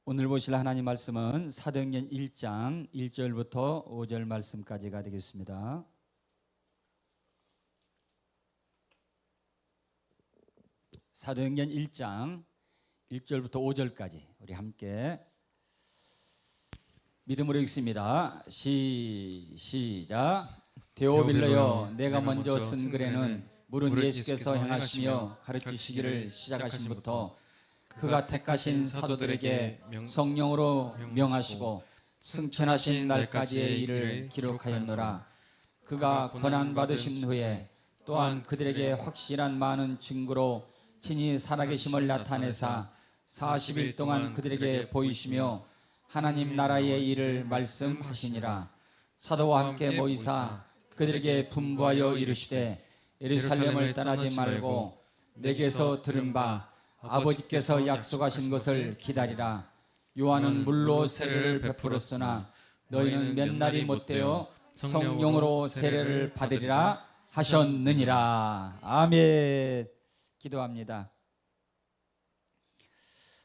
오늘 보실 하나님 말씀은 사도행전 1장 1절부터 5절 말씀까지가 되겠습니다. 사도행전 1장 1절부터 5절까지 우리 함께 믿음으로 읽습니다. 시작. 데오빌로여, 내가 먼저 쓴 글에는 물은 예수께서 행하시며 가르치시기를 시작하신부터 그가 택하신 사도들에게 성령으로 명하시고 승천하신 날까지의 일을 기록하였노라. 그가 고난 받으신 후에 또한 그들에게 확실한 많은 증거로 친히 살아계심을 나타내사 40일 동안 그들에게 보이시며 하나님 나라의 일을 말씀하시니라. 사도와 함께 모이사 그들에게 분부하여 이르시되 예루살렘을 떠나지 말고 내게서 들은 바 아버지께서 약속하신 것을 기다리라. 요한은 물로 세례를 베풀었으나 너희는 몇 날이 못되어 성령으로 세례를 받으리라 하셨느니라. 아멘. 기도합니다.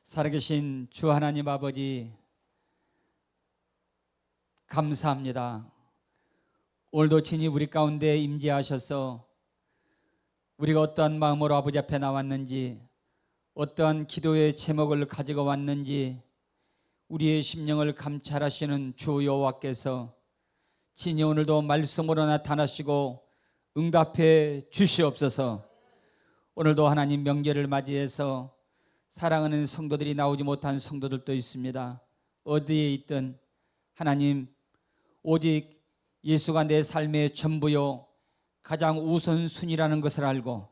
살아계신 주 하나님 아버지, 감사합니다. 오늘도 친히 우리 가운데 임재하셔서 우리가 어떠한 마음으로 아버지 앞에 나왔는지, 어떠한 기도의 제목을 가지고 왔는지 우리의 심령을 감찰하시는 주 여호와께서 친히 오늘도 말씀으로 나타나시고 응답해 주시옵소서. 오늘도 하나님 명절을 맞이해서 사랑하는 성도들이 나오지 못한 성도들도 있습니다. 어디에 있든 하나님, 오직 예수가 내 삶의 전부요 가장 우선순위라는 것을 알고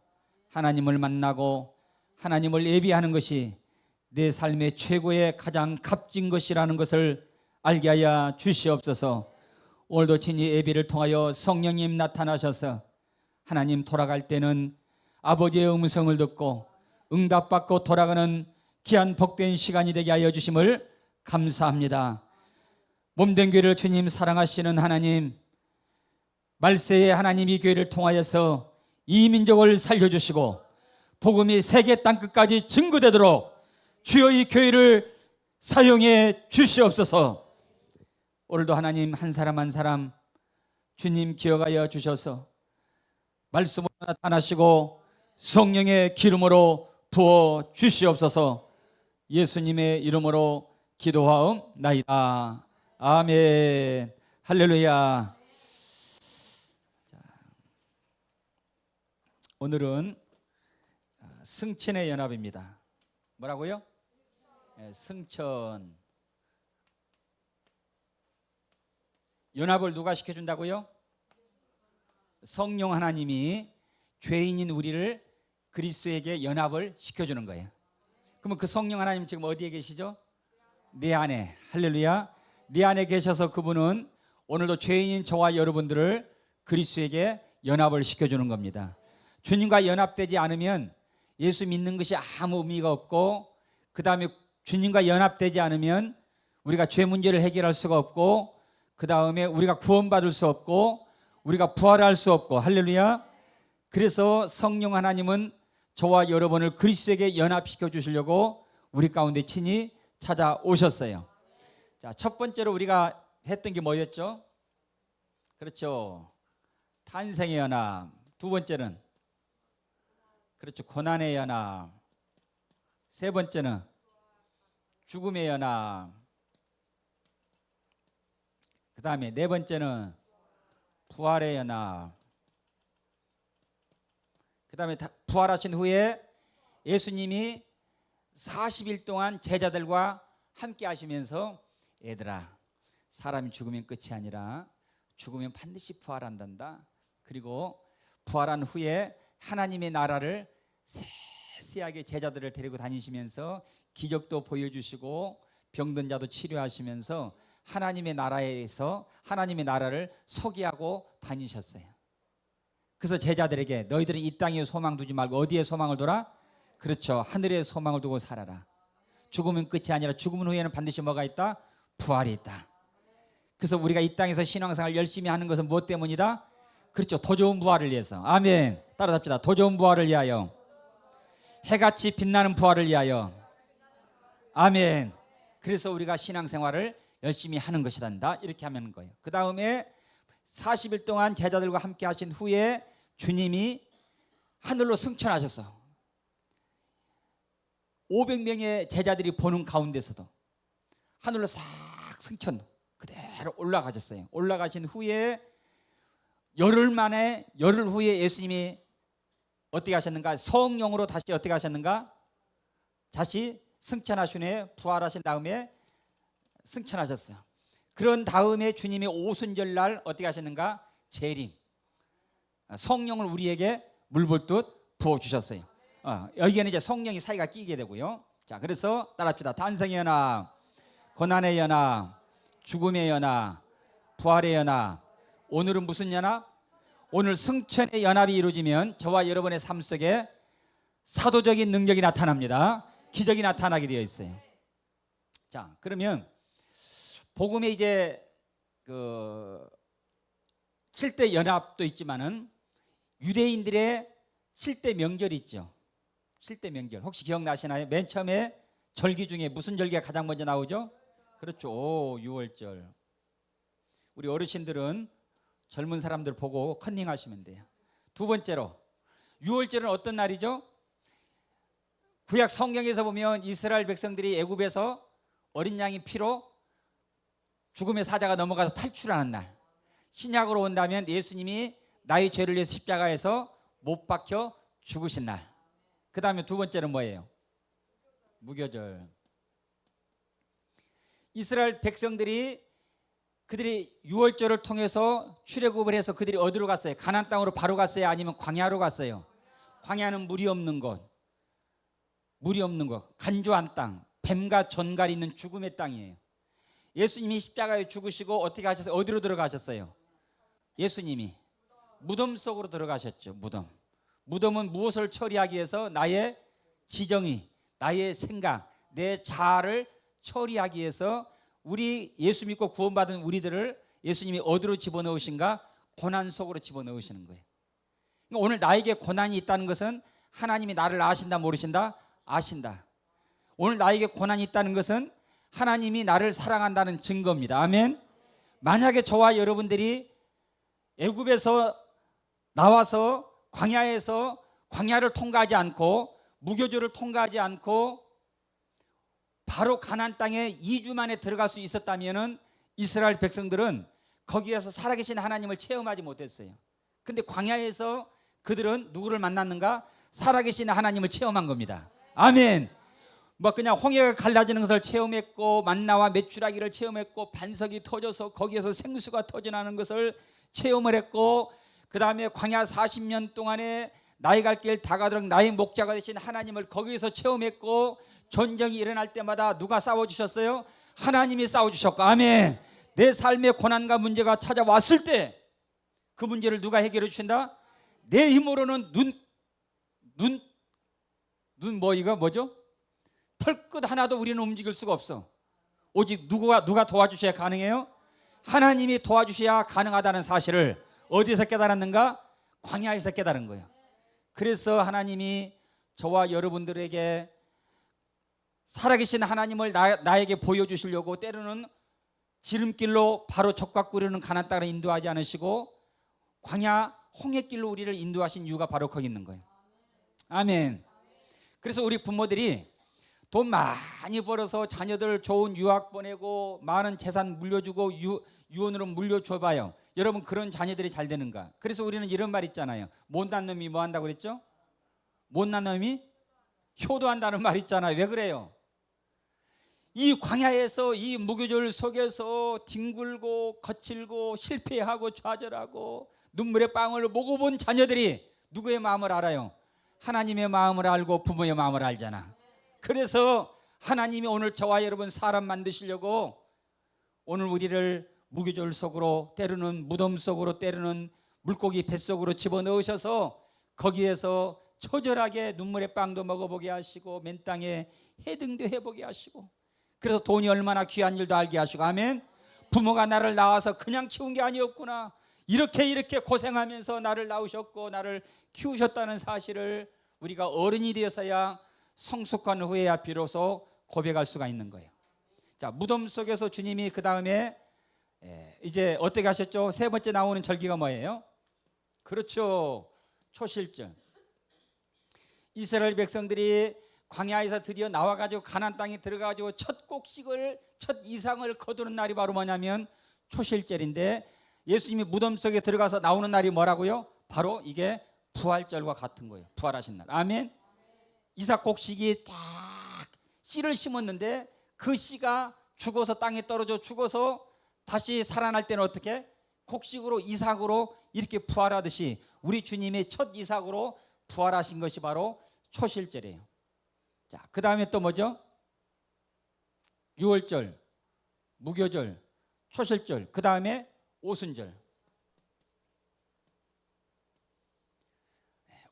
하나님을 만나고 하나님을 예비하는 것이 내 삶의 최고의 가장 값진 것이라는 것을 알게 하여 주시옵소서. 오늘도 친히 예비를 통하여 성령님 나타나셔서 하나님 돌아갈 때는 아버지의 음성을 듣고 응답받고 돌아가는 귀한 복된 시간이 되게 하여 주심을 감사합니다. 몸된 교회를 주님 사랑하시는 하나님, 말세에 하나님 이 교회를 통하여서 이 민족을 살려주시고 복음이 세계 땅끝까지 증거되도록 주여 이 교회를 사용해 주시옵소서. 오늘도 하나님 한 사람 한 사람 주님 기억하여 주셔서 말씀으로 나타나시고 성령의 기름으로 부어 주시옵소서. 예수님의 이름으로 기도하옵나이다. 아멘. 할렐루야. 오늘은 승천의 연합입니다. 뭐라고요? 승천. 연합을 누가 시켜준다고요? 성령 하나님이 죄인인 우리를 그리스도에게 연합을 시켜주는 거예요. 그러면 그 성령 하나님 지금 어디에 계시죠? 내 안에. 할렐루야. 내 안에 계셔서 그분은 오늘도 죄인인 저와 여러분들을 그리스도에게 연합을 시켜주는 겁니다. 주님과 연합되지 않으면 예수 믿는 것이 아무 의미가 없고, 그 다음에 주님과 연합되지 않으면 우리가 죄 문제를 해결할 수가 없고, 그 다음에 우리가 구원받을 수 없고, 우리가 부활할 수 없고. 할렐루야. 그래서 성령 하나님은 저와 여러분을 그리스도에게 연합시켜 주시려고 우리 가운데 친히 찾아오셨어요. 자, 첫 번째로 우리가 했던 게 뭐였죠? 그렇죠. 탄생의 연합. 두 번째는 그렇죠. 고난의 연합. 세 번째는 죽음의 연합. 그 다음에 네 번째는 부활의 연합. 그 다음에 부활하신 후에 예수님이 40일 동안 제자들과 함께 하시면서 얘들아, 사람이 죽으면 끝이 아니라 죽으면 반드시 부활한단다. 그리고 부활한 후에 하나님의 나라를 세세하게 제자들을 데리고 다니시면서 기적도 보여주시고 병든 자도 치료하시면서 하나님의 나라에서 하나님의 나라를 소개하고 다니셨어요. 그래서 제자들에게 너희들은 이 땅에 소망 두지 말고 어디에 소망을 둬라? 그렇죠. 하늘에 소망을 두고 살아라. 죽으면 끝이 아니라 죽음 후에는 반드시 뭐가 있다? 부활이 있다. 그래서 우리가 이 땅에서 신앙생활 열심히 하는 것은 무엇 때문이다? 그렇죠. 더 좋은 부활을 위해서. 아멘. 따라잡시다. 더 좋은 부활을 위하여, 해같이 빛나는 부활을 위하여. 아멘. 그래서 우리가 신앙생활을 열심히 하는 것이란다. 이렇게 하는 거예요. 그 다음에 40일 동안 제자들과 함께 하신 후에 주님이 하늘로 승천하셨어. 500명의 제자들이 보는 가운데서도 하늘로 싹 승천 그대로 올라가셨어요. 올라가신 후에 열흘 후에 예수님이 어떻게 하셨는가? 성령으로 다시 어떻게 하셨는가? 다시 승천하신 후에 부활하신 다음에 승천하셨어요. 그런 다음에 주님이 오순절날 어떻게 하셨는가? 재림, 성령을 우리에게 물불듯 부어주셨어요. 여기에는 이제 성령이 사이가 끼게 되고요. 자, 그래서 따라합시다. 탄생의 연합, 고난의 연합, 죽음의 연합, 부활의 연합. 오늘은 무슨 연합? 오늘 승천의 연합이 이루어지면 저와 여러분의 삶 속에 사도적인 능력이 나타납니다. 기적이 나타나게 되어 있어요. 자, 그러면 복음에 이제 그 7대 연합도 있지만은 유대인들의 7대 명절이 있죠. 7대 명절 혹시 기억나시나요? 맨 처음에 절기 중에 무슨 절기가 가장 먼저 나오죠? 그렇죠. 유월절. 우리 어르신들은 젊은 사람들 보고 컨닝하시면 돼요. 두 번째로 유월절은 어떤 날이죠? 구약 성경에서 보면 이스라엘 백성들이 애굽에서 어린 양의 피로 죽음의 사자가 넘어가서 탈출하는 날. 신약으로 온다면 예수님이 나의 죄를 위해서 십자가에서 못 박혀 죽으신 날. 그 다음에 두 번째는 뭐예요? 무교절. 이스라엘 백성들이 그들이 유월절을 통해서 출애굽을 해서 그들이 어디로 갔어요? 가나안 땅으로 바로 갔어요? 아니면 광야로 갔어요? 광야는 물이 없는 곳, 간조한 땅, 뱀과 전갈이 있는 죽음의 땅이에요. 예수님이 십자가에 죽으시고 어떻게 하셨어요? 어디로 들어가셨어요? 예수님이 무덤 속으로 들어가셨죠. 무덤은 무엇을 처리하기 위해서? 나의 지정의, 나의 생각, 내 자아를 처리하기 위해서 우리 예수 믿고 구원받은 우리들을 예수님이 어디로 집어넣으신가? 고난 속으로 집어넣으시는 거예요. 그러니까 오늘 나에게 고난이 있다는 것은 하나님이 나를 아신다 모르신다? 아신다. 오늘 나에게 고난이 있다는 것은 하나님이 나를 사랑한다는 증거입니다. 아멘. 만약에 저와 여러분들이 애굽에서 나와서 광야에서 광야를 통과하지 않고 무교절을 통과하지 않고 바로 가나안 땅에 2주 만에 들어갈 수 있었다면은 이스라엘 백성들은 거기에서 살아계신 하나님을 체험하지 못했어요. 근데 광야에서 그들은 누구를 만났는가? 살아계신 하나님을 체험한 겁니다. 아멘. 뭐 그냥 홍해가 갈라지는 것을 체험했고 만나와 메추라기를 체험했고 반석이 터져서 거기에서 생수가 터져나는 것을 체험을 했고 그 다음에 광야 40년 동안에 나의 갈 길 다가도록 나의 목자가 되신 하나님을 거기에서 체험했고 전쟁이 일어날 때마다 누가 싸워주셨어요? 하나님이 싸워주셨고 아멘. 내 삶의 고난과 문제가 찾아왔을 때 그 문제를 누가 해결해 주신다? 내 힘으로는 이거 뭐죠? 털끝 하나도 우리는 움직일 수가 없어. 오직 누가 도와주셔야 가능해요? 하나님이 도와주셔야 가능하다는 사실을 어디서 깨달았는가? 광야에서 깨달은 거예요. 그래서 하나님이 저와 여러분들에게 살아계신 하나님을 나에게 보여주시려고 때로는 지름길로 바로 적과 꾸려는 가나안 땅을 인도하지 않으시고 광야 홍해길로 우리를 인도하신 이유가 바로 거기 있는 거예요. 아멘. 그래서 우리 부모들이 돈 많이 벌어서 자녀들 좋은 유학 보내고 많은 재산 물려주고 유언으로 물려줘봐요. 여러분 그런 자녀들이 잘 되는가? 그래서 우리는 이런 말 있잖아요. 못난 놈이 뭐 한다고 그랬죠? 못난 놈이 효도한다는 말 있잖아요. 왜 그래요? 이 광야에서 이 무교절 속에서 뒹굴고 거칠고 실패하고 좌절하고 눈물의 빵을 먹어본 자녀들이 누구의 마음을 알아요? 하나님의 마음을 알고 부모의 마음을 알잖아. 그래서 하나님이 오늘 저와 여러분 사람 만드시려고 오늘 우리를 무교절 속으로 때로는 무덤 속으로 때로는 물고기 뱃속으로 집어넣으셔서 거기에서 처절하게 눈물의 빵도 먹어보게 하시고 맨 땅에 해등도 해보게 하시고 그래서 돈이 얼마나 귀한 일도 알게 하시고 아멘. 부모가 나를 낳아서 그냥 키운 게 아니었구나. 이렇게 고생하면서 나를 낳으셨고 나를 키우셨다는 사실을 우리가 어른이 되어서야 성숙한 후에야 비로소 고백할 수가 있는 거예요. 자, 무덤 속에서 주님이 그 다음에 이제 어떻게 하셨죠? 세 번째 나오는 절기가 뭐예요? 그렇죠, 초실절. 이스라엘 백성들이 광야에서 드디어 나와가지고 가나안 땅에 들어가가지고 첫 곡식을, 첫 이상을 거두는 날이 바로 뭐냐면 초실절인데, 예수님이 무덤 속에 들어가서 나오는 날이 뭐라고요? 바로 이게 부활절과 같은 거예요. 부활하신 날. 아멘. 이삭 곡식이 딱 씨를 심었는데 그 씨가 죽어서 땅에 떨어져 죽어서 다시 살아날 때는 어떻게? 곡식으로, 이삭으로 이렇게 부활하듯이 우리 주님의 첫 이삭으로 부활하신 것이 바로 초실절이에요. 자, 그 다음에 또 뭐죠? 유월절, 무교절, 초실절, 그 다음에 오순절.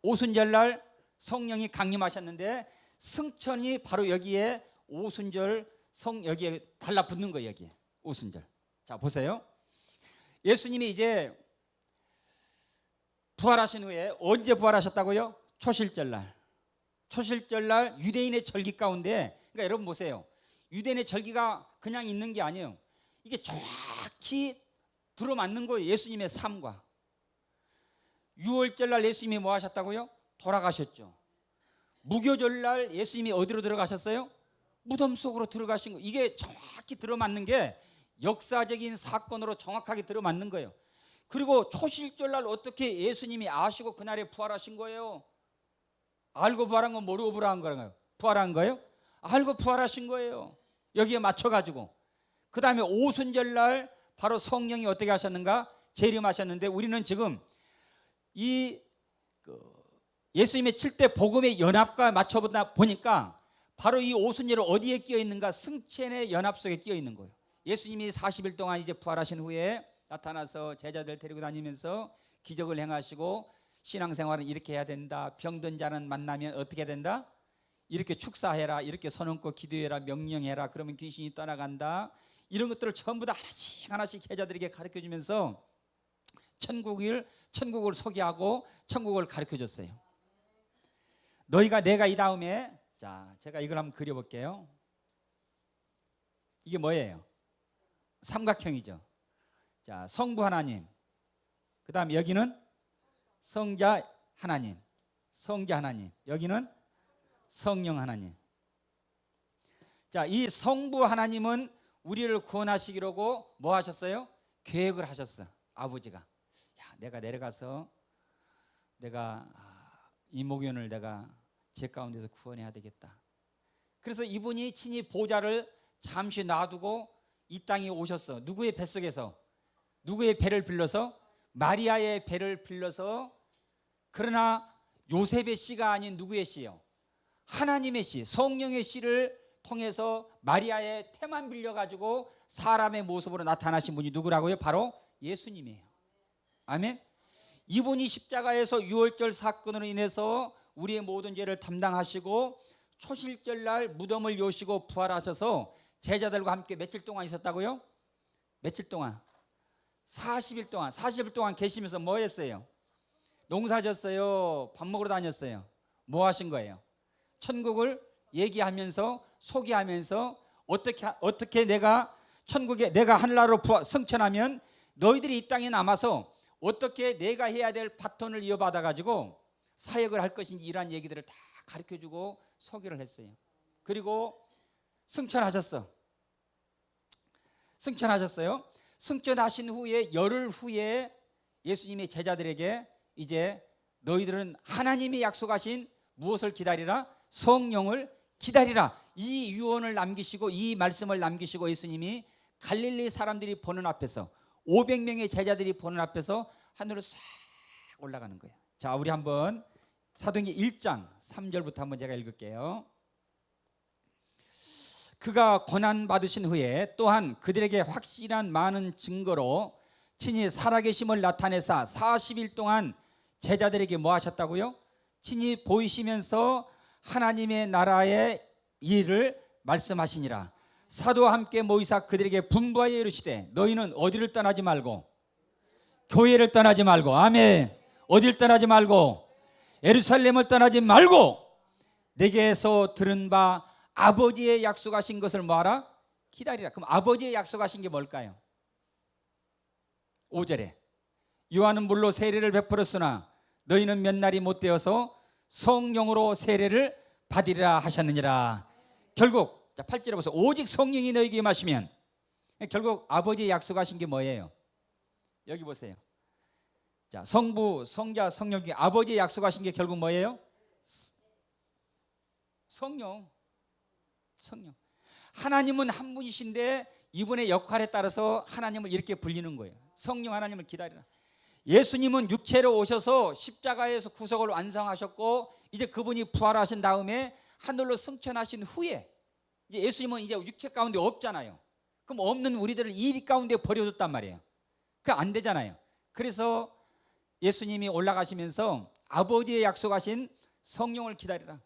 오순절날 성령이 강림하셨는데 승천이 바로 여기에 오순절 여기에 달라붙는 거예요. 여기에 오순절. 자, 보세요. 예수님이 이제 부활하신 후에 언제 부활하셨다고요? 초실절날. 초실절날 유대인의 절기 가운데, 그러니까 여러분 보세요. 유대인의 절기가 그냥 있는 게 아니에요. 이게 정확히 들어맞는 거예요. 예수님의 삶과. 유월절날 예수님이 뭐 하셨다고요? 돌아가셨죠. 무교절날 예수님이 어디로 들어가셨어요? 무덤 속으로 들어가신 거. 이게 정확히 들어맞는 게 역사적인 사건으로 정확하게 들어맞는 거예요. 그리고 초실절날 어떻게 예수님이 아시고 그날에 부활하신 거예요? 알고 부활한 건 모르고 부활한 거예요? 부활한 거예요? 알고 부활하신 거예요. 여기에 맞춰가지고. 그 다음에 오순절날 바로 성령이 어떻게 하셨는가? 재림하셨는데, 우리는 지금 이 예수님의 7대 복음의 연합과 맞춰보다 보니까 바로 이 오순절은 어디에 끼어 있는가? 승천의 연합 속에 끼어 있는 거예요. 예수님이 40일 동안 이제 부활하신 후에 나타나서 제자들 데리고 다니면서 기적을 행하시고, 신앙생활은 이렇게 해야 된다, 병든 자는 만나면 어떻게 된다, 이렇게 축사해라, 이렇게 손 얹고 기도해라, 명령해라, 그러면 귀신이 떠나간다, 이런 것들을 전부 다 하나씩 하나씩 제자들에게 가르쳐주면서 천국을 소개하고 천국을 가르쳐줬어요. 너희가 내가 이 다음에, 자, 제가 이걸 한번 그려볼게요. 이게 뭐예요? 삼각형이죠. 자, 성부 하나님, 그 다음에 여기는 성자 하나님, 성자 하나님, 여기는 성령 하나님. 자, 이 성부 하나님은 우리를 구원하시기로 뭐 하셨어요? 계획을 하셨어. 아버지가, 야, 내가 내려가서 내가 이목연을 내가 제 가운데서 구원해야 되겠다. 그래서 이분이 친히 보좌를 잠시 놔두고 이 땅에 오셨어. 누구의 뱃속에서? 누구의 배를 빌려서? 마리아의 배를 빌려서. 그러나 요셉의 씨가 아닌 누구의 씨요? 하나님의 씨, 성령의 씨를 통해서 마리아의 태만 빌려가지고 사람의 모습으로 나타나신 분이 누구라고요? 바로 예수님이에요. 아멘. 이분이 십자가에서 유월절 사건으로 인해서 우리의 모든 죄를 담당하시고 초실절날 무덤을 여시고 부활하셔서 제자들과 함께 며칠 동안 있었다고요? 며칠 동안? 40일 동안. 40일 동안 계시면서 뭐 했어요? 농사졌어요? 밥 먹으러 다녔어요? 뭐 하신 거예요? 천국을 얘기하면서 소개하면서 어떻게 내가 천국에, 내가 하늘나라로 승천하면 너희들이 이 땅에 남아서 어떻게 내가 해야 될 바톤을 이어받아 가지고 사역을 할 것인지, 이러한 얘기들을 다 가르쳐주고 소개를 했어요. 그리고 승천하셨어요. 승천하신 후에 열흘 후에 예수님이 제자들에게 이제 너희들은 하나님이 약속하신 무엇을 기다리라? 성령을 기다리라. 이 유언을 남기시고, 이 말씀을 남기시고 예수님이 갈릴리 사람들이 보는 앞에서, 500명의 제자들이 보는 앞에서 하늘로 싹 올라가는 거예요. 자, 우리 한번 사도행전 1장 3절부터 한번 제가 읽을게요. 그가 고난 받으신 후에 또한 그들에게 확실한 많은 증거로 친히 살아계심을 나타내사 40일 동안 제자들에게 뭐 하셨다고요? 친히 보이시면서 하나님의 나라의 일을 말씀하시니라. 사도와 함께 모이사 그들에게 분부하여 이르시되 너희는 어디를 떠나지 말고, 교회를 떠나지 말고, 아멘, 어디를 떠나지 말고, 예루살렘을 떠나지 말고 내게서 들은 바 아버지의 약속하신 것을 뭐하라? 기다리라. 그럼 아버지의 약속하신 게 뭘까요? 5절에 요한은 물로 세례를 베풀었으나 너희는 몇 날이 못 되어서 성령으로 세례를 받으리라 하셨느니라. 결국 8절에 보세요. 오직 성령이 너희에게 임하시면, 결국 아버지의 약속하신 게 뭐예요? 여기 보세요. 자, 성부, 성자, 성령이 아버지의 약속하신 게 결국 뭐예요? 성령. 성령. 하나님은 한 분이신데 이분의 역할에 따라서 하나님을 이렇게 불리는 거예요. 성령 하나님을 기다리라. 예수님은 육체로 오셔서 십자가에서 구속을 완성하셨고 이제 그분이 부활하신 다음에 하늘로 승천하신 후에 이제 예수님은 이제 육체 가운데 없잖아요. 그럼 없는 우리들을 이 가운데 버려줬단 말이에요. 그게 안 되잖아요. 그래서 예수님이 올라가시면서 아버지의 약속하신 성령을 기다리라.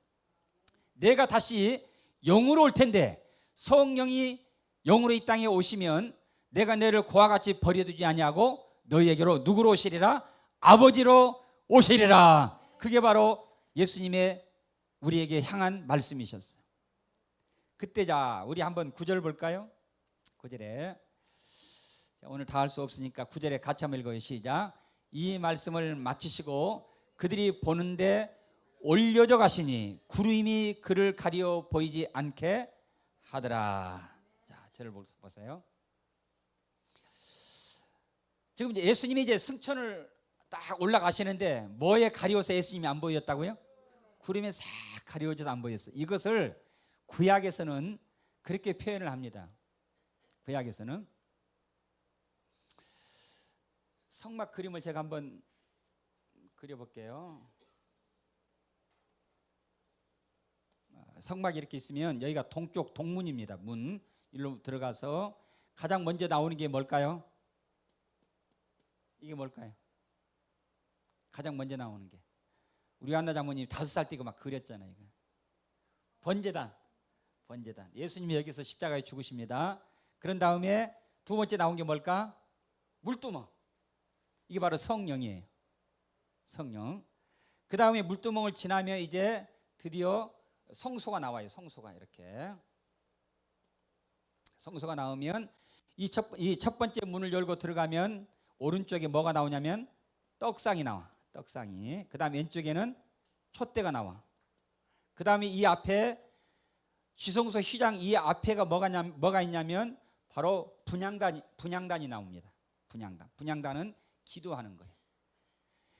내가 다시 영으로 올 텐데 성령이 영으로 이 땅에 오시면 내가 너희를 그와 같이 버려두지 아니하고 너희에게로 누구로 오시리라? 아버지로 오시리라. 그게 바로 예수님의 우리에게 향한 말씀이셨어요. 그때 자 우리 한번 9절 볼까요? 9절에 오늘 다 할 수 없으니까 9절에 같이 한번 읽어요. 시작. 이 말씀을 마치시고 그들이 보는데 올려져 가시니 구름이 그를 가리어 보이지 않게 하더라. 자, 저를 보세요. 지금 이제 예수님이 이제 승천을 딱 올라가시는데 뭐에 가리워서 예수님이 안 보였다고요? 구름에 싹 가리워져서 안 보였어요. 이것을 구약에서는 그렇게 표현을 합니다. 구약에서는 성막 그림을 제가 한번 그려볼게요. 성막이 이렇게 있으면 여기가 동쪽 동문입니다. 문 일로 들어가서 가장 먼저 나오는 게 뭘까요? 이게 뭘까요? 가장 먼저 나오는 게 우리 한나 장모님 5살 때 이거 막 그렸잖아요. 이거. 번제단. 번제단. 예수님이 여기서 십자가에 죽으십니다. 그런 다음에 두 번째 나온 게 뭘까? 물두멍. 이게 바로 성령이에요. 성령. 그 다음에 물두멍을 지나면 이제 드디어 성소가 나와요. 이렇게 성소가 나오면 이 첫 번째 문을 열고 들어가면 오른쪽에 뭐가 나오냐면 떡상이 나와. 떡상이. 그 다음 왼쪽에는 촛대가 나와. 그 다음에 이 앞에 지성소 휘장 이 앞에가 뭐가 있냐면 바로 분향단이 나옵니다. 분향단은 기도하는 거예요.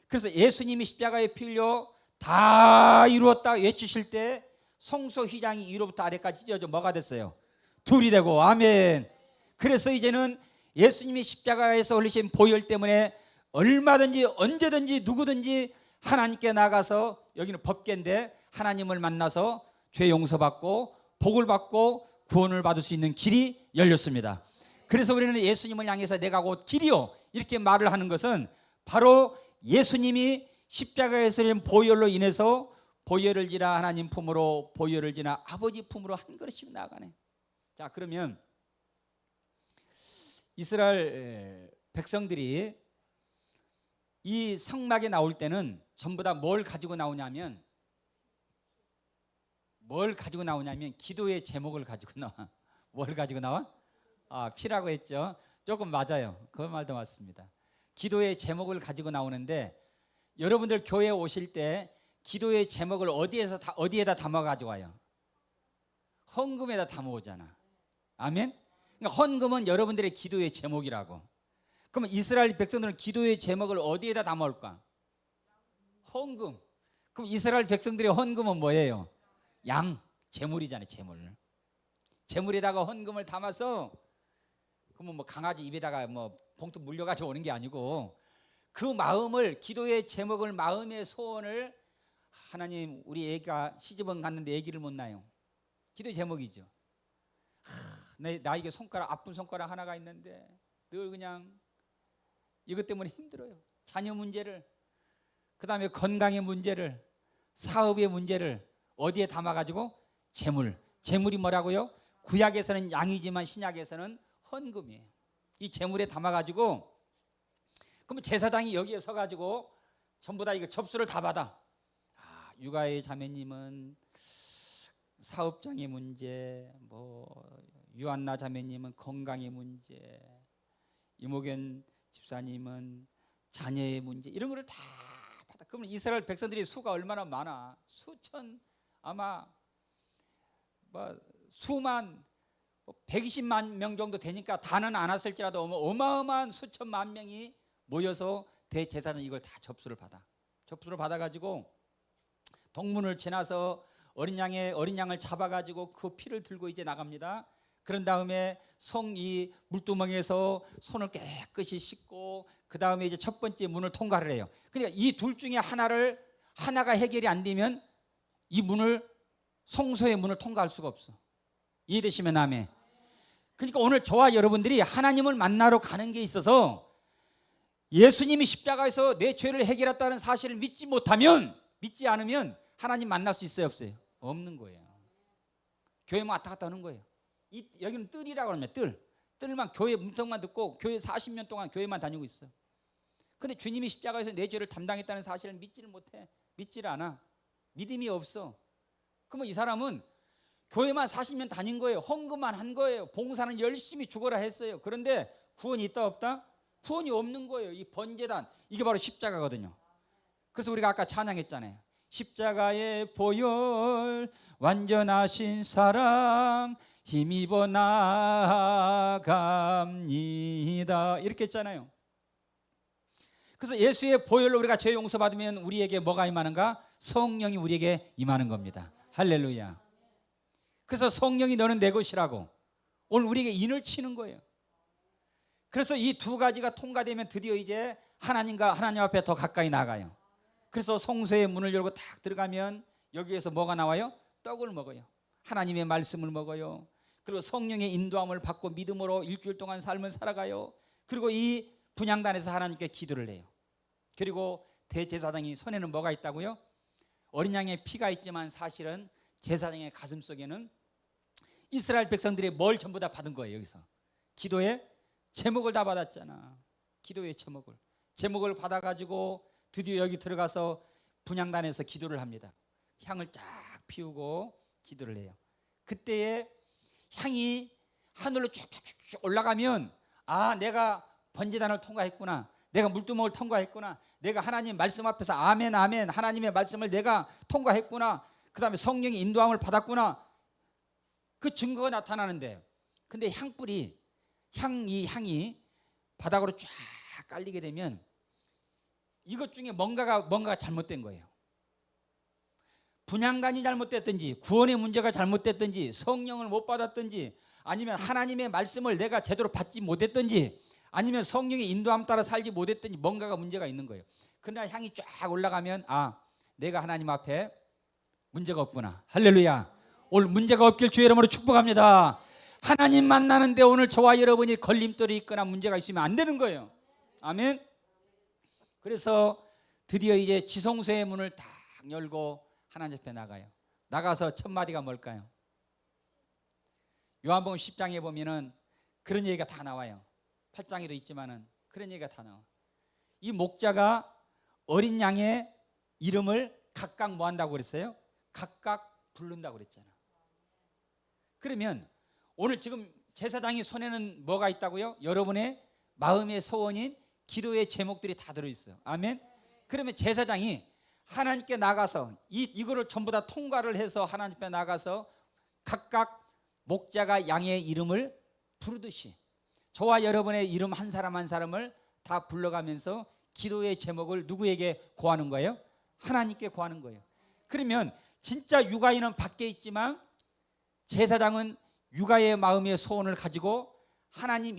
그래서 예수님이 십자가에 피 흘려 다 이루었다 외치실 때 성소 휘장이 위로부터 아래까지 찢어져 뭐가 됐어요? 둘이 되고. 아멘. 그래서 이제는 예수님이 십자가에서 흘리신 보혈 때문에 얼마든지 언제든지 누구든지 하나님께 나가서 여기는 법궤인데 하나님을 만나서 죄 용서받고 복을 받고 구원을 받을 수 있는 길이 열렸습니다. 그래서 우리는 예수님을 향해서 내가 곧 길이요 이렇게 말을 하는 것은 바로 예수님이 십자가에서 흘린 보혈로 인해서 보혈을 지나 하나님 품으로 보혈을 지나 아버지 품으로 한 걸음씩 나아가네. 자, 그러면 이스라엘 백성들이 이 성막에 나올 때는 전부 다 뭘 가지고 나오냐면 기도의 제목을 가지고 나와. 뭘 가지고 나와? 피라고 했죠. 조금 맞아요. 그 말도 맞습니다. 기도의 제목을 가지고 나오는데 여러분들 교회에 오실 때 기도의 제목을 어디에다 담아 가지고 와요? 헌금에다 담아 오잖아. 아멘. 그러니까 헌금은 여러분들의 기도의 제목이라고. 그러면 이스라엘 백성들은 기도의 제목을 어디에다 담아 올까? 헌금. 그럼 이스라엘 백성들의 헌금은 뭐예요? 양, 제물이잖아요. 제물에다가 헌금을 담아서 그러면 뭐 강아지 입에다가 뭐 봉투 물려가지고 오는 게 아니고 그 마음을 기도의 제목을 마음의 소원을 하나님 우리 애가 시집은 갔는데 애기를 못 낳아요. 기도의 제목이죠. 나에게 아픈 손가락 하나가 있는데 늘 그냥 이것 때문에 힘들어요. 자녀 문제를 그 다음에 건강의 문제를 사업의 문제를 어디에 담아가지고 제물이 뭐라고요? 구약에서는 양이지만 신약에서는 헌금이에요. 이 제물에 담아가지고 그러면 제사장이 여기에 서가지고 전부 다 이거 접수를 다 받아. 육아의 자매님은 사업장의 문제, 뭐 유한나 자매님은 건강의 문제, 이모견 집사님은 자녀의 문제, 이런 거를 다 받아. 그러면 이스라엘 백성들이 수가 얼마나 많아? 수천, 아마 뭐 수만, 120만 명 정도 되니까 다는 안 왔을지라도 어마어마한 수천만 명이 모여서 대제사장 이걸 다 접수를 받아가지고 동문을 지나서 어린 양을 잡아가지고 그 피를 들고 이제 나갑니다. 그런 다음에 이 물두멍에서 손을 깨끗이 씻고 그 다음에 이제 첫 번째 문을 통과를 해요. 그러니까 이 둘 중에 하나가 해결이 안 되면 이 성소의 문을 통과할 수가 없어. 이해되시면 아멘. 그러니까 오늘 저와 여러분들이 하나님을 만나러 가는 게 있어서 예수님이 십자가에서 내 죄를 해결했다는 사실을 믿지 않으면 하나님 만날 수 있어요, 없어요? 없는 거예요. 교회만 왔다 갔다 하는 거예요. 여기는 뜰이라고 합니다. 뜰만 교회 문턱만 듣고 교회 40년 동안 교회만 다니고 있어. 근데 주님이 십자가에서 내 죄를 담당했다는 사실을 믿지를 못해. 믿지를 않아. 믿음이 없어. 그러면 이 사람은 교회만 40년 다닌 거예요. 헌금만 한 거예요. 봉사는 열심히 죽어라 했어요. 그런데 구원이 있다 없다? 구원이 없는 거예요. 이 번제단, 이게 바로 십자가거든요. 그래서 우리가 아까 찬양했잖아요. 십자가의 보혈 완전하신 사랑 힘입어 나아갑니다, 이렇게 했잖아요. 그래서 예수의 보혈로 우리가 죄 용서받으면 우리에게 뭐가 임하는가? 성령이 우리에게 임하는 겁니다. 할렐루야. 그래서 성령이 너는 내 것이라고 오늘 우리에게 인을 치는 거예요. 그래서 이 두 가지가 통과되면 드디어 이제 하나님 앞에 더 가까이 나가요. 그래서 성소의 문을 열고 딱 들어가면 여기에서 뭐가 나와요? 떡을 먹어요. 하나님의 말씀을 먹어요. 그리고 성령의 인도함을 받고 믿음으로 일주일 동안 삶을 살아가요. 그리고 이 분향단에서 하나님께 기도를 해요. 그리고 대제사장이 손에는 뭐가 있다고요? 어린 양의 피가 있지만 사실은 제사장의 가슴 속에는 이스라엘 백성들이 뭘 전부 다 받은 거예요. 여기서 기도의 제목을 다 받았잖아. 기도의 제목을 받아가지고 드디어 여기 들어가서 분향단에서 기도를 합니다. 향을 쫙 피우고 기도를 해요. 그때에 향이 하늘로 쭉쭉쭉 올라가면 아, 내가 번제단을 통과했구나, 내가 물두멍을 통과했구나, 내가 하나님 말씀 앞에서 아멘 아멘 하나님의 말씀을 내가 통과했구나, 그 다음에 성령의 인도함을 받았구나, 그 증거가 나타나는데, 근데 향이 바닥으로 쫙 깔리게 되면 이것 중에 뭔가가 잘못된 거예요. 분향단이 잘못됐든지, 구원의 문제가 잘못됐든지, 성령을 못 받았든지, 아니면 하나님의 말씀을 내가 제대로 받지 못했든지, 아니면 성령의 인도함 따라 살지 못했든지 뭔가가 문제가 있는 거예요. 그러나 향이 쫙 올라가면 아, 내가 하나님 앞에 문제가 없구나. 할렐루야. 오늘 문제가 없길 주의 이름으로 축복합니다. 하나님 만나는데 오늘 저와 여러분이 걸림돌이 있거나 문제가 있으면 안 되는 거예요. 아멘. 그래서 드디어 이제 지성소의 문을 딱 열고 하나님 앞에 나가서 첫 마디가 뭘까요? 요한복음 10장에 보면은 그런 얘기가 다 나와요. 8장에도 있지만은 그런 얘기가 다 나와. 이 목자가 어린 양의 이름을 각각 뭐 한다고 그랬어요? 각각 부른다고 그랬잖아. 그러면 오늘 지금 제사장이 손에는 뭐가 있다고요? 여러분의 마음의 소원인 기도의 제목들이 다 들어있어요. 아멘. 그러면 제사장이 하나님께 나가서 이거를 전부 다 통과를 해서 하나님 앞에 나가서 각각 목자가 양의 이름을 부르듯이 저와 여러분의 이름 한 사람 한 사람을 다 불러가면서 기도의 제목을 누구에게 고하는 거예요? 하나님께 고하는 거예요. 그러면 진짜 육아인은 밖에 있지만 제사장은 육아의 마음의 소원을 가지고 하나님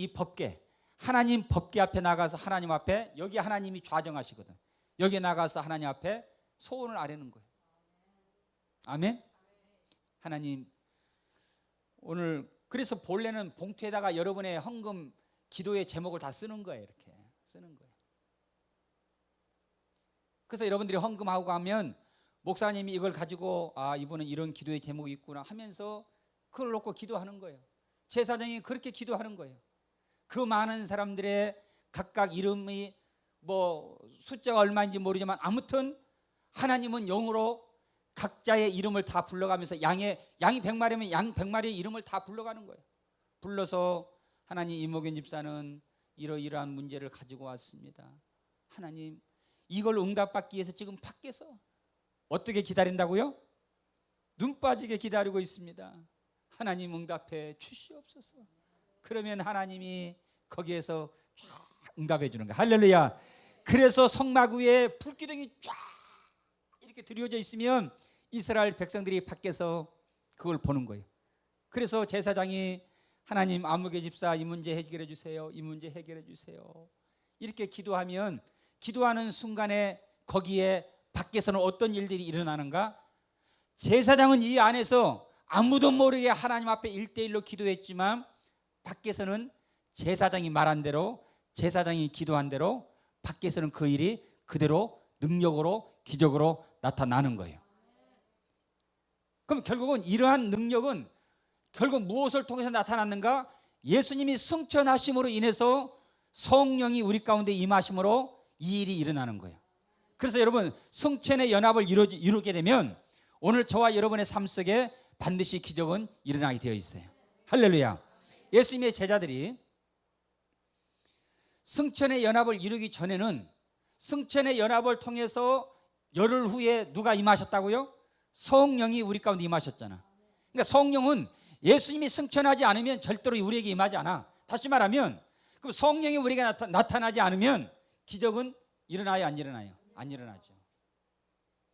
법궤 앞에 나가서 하나님 앞에, 여기 하나님이 좌정하시거든. 여기 나가서 하나님 앞에 소원을 아뢰는 거예요. 아멘. 하나님, 오늘 그래서 본래는 봉투에다가 여러분의 헌금 기도의 제목을 다 쓰는 거예요. 이렇게 쓰는 거예요. 그래서 여러분들이 헌금하고 가면 목사님이 이걸 가지고 아, 이분은 이런 기도의 제목이 있구나 하면서 그걸 놓고 기도하는 거예요. 제사장이 그렇게 기도하는 거예요. 그 많은 사람들의 각각 이름이 뭐 숫자가 얼마인지 모르지만 아무튼 하나님은 영으로 각자의 이름을 다 불러가면서 양이 100마리면 양 100마리의 이름을 다 불러가는 거예요. 불러서 하나님 이모견 집사는 이러이러한 문제를 가지고 왔습니다. 하나님 이걸 응답받기 위해서 지금 밖에서 어떻게 기다린다고요? 눈 빠지게 기다리고 있습니다. 하나님 응답해 주시옵소서. 그러면 하나님이 거기에서 쫙 응답해 주는 거야. 할렐루야. 그래서 성막 위에 불기둥이 쫙 이렇게 드리워져 있으면 이스라엘 백성들이 밖에서 그걸 보는 거예요. 그래서 제사장이 하나님 아무개 집사 이 문제 해결해 주세요. 이 문제 해결해 주세요. 이렇게 기도하면 기도하는 순간에 거기에 밖에서는 어떤 일들이 일어나는가? 제사장은 이 안에서 아무도 모르게 하나님 앞에 1대1로 기도했지만 밖에서는 제사장이 말한 대로 제사장이 기도한 대로 밖에서는 그 일이 그대로 능력으로 기적으로 나타나는 거예요. 그럼 결국은 이러한 능력은 결국 무엇을 통해서 나타났는가? 예수님이 승천하심으로 인해서 성령이 우리 가운데 임하심으로 이 일이 일어나는 거예요. 그래서 여러분 승천의 연합을 이루게 되면 오늘 저와 여러분의 삶 속에 반드시 기적은 일어나게 되어 있어요. 할렐루야. 예수님의 제자들이 승천의 연합을 이루기 전에는 승천의 연합을 통해서 열흘 후에 누가 임하셨다고요? 성령이 우리 가운데 임하셨잖아. 그러니까 성령은 예수님이 승천하지 않으면 절대로 우리에게 임하지 않아. 다시 말하면 그럼 성령이 우리에게 나타나지 않으면 기적은 일어나요, 안 일어나요? 안 일어나죠.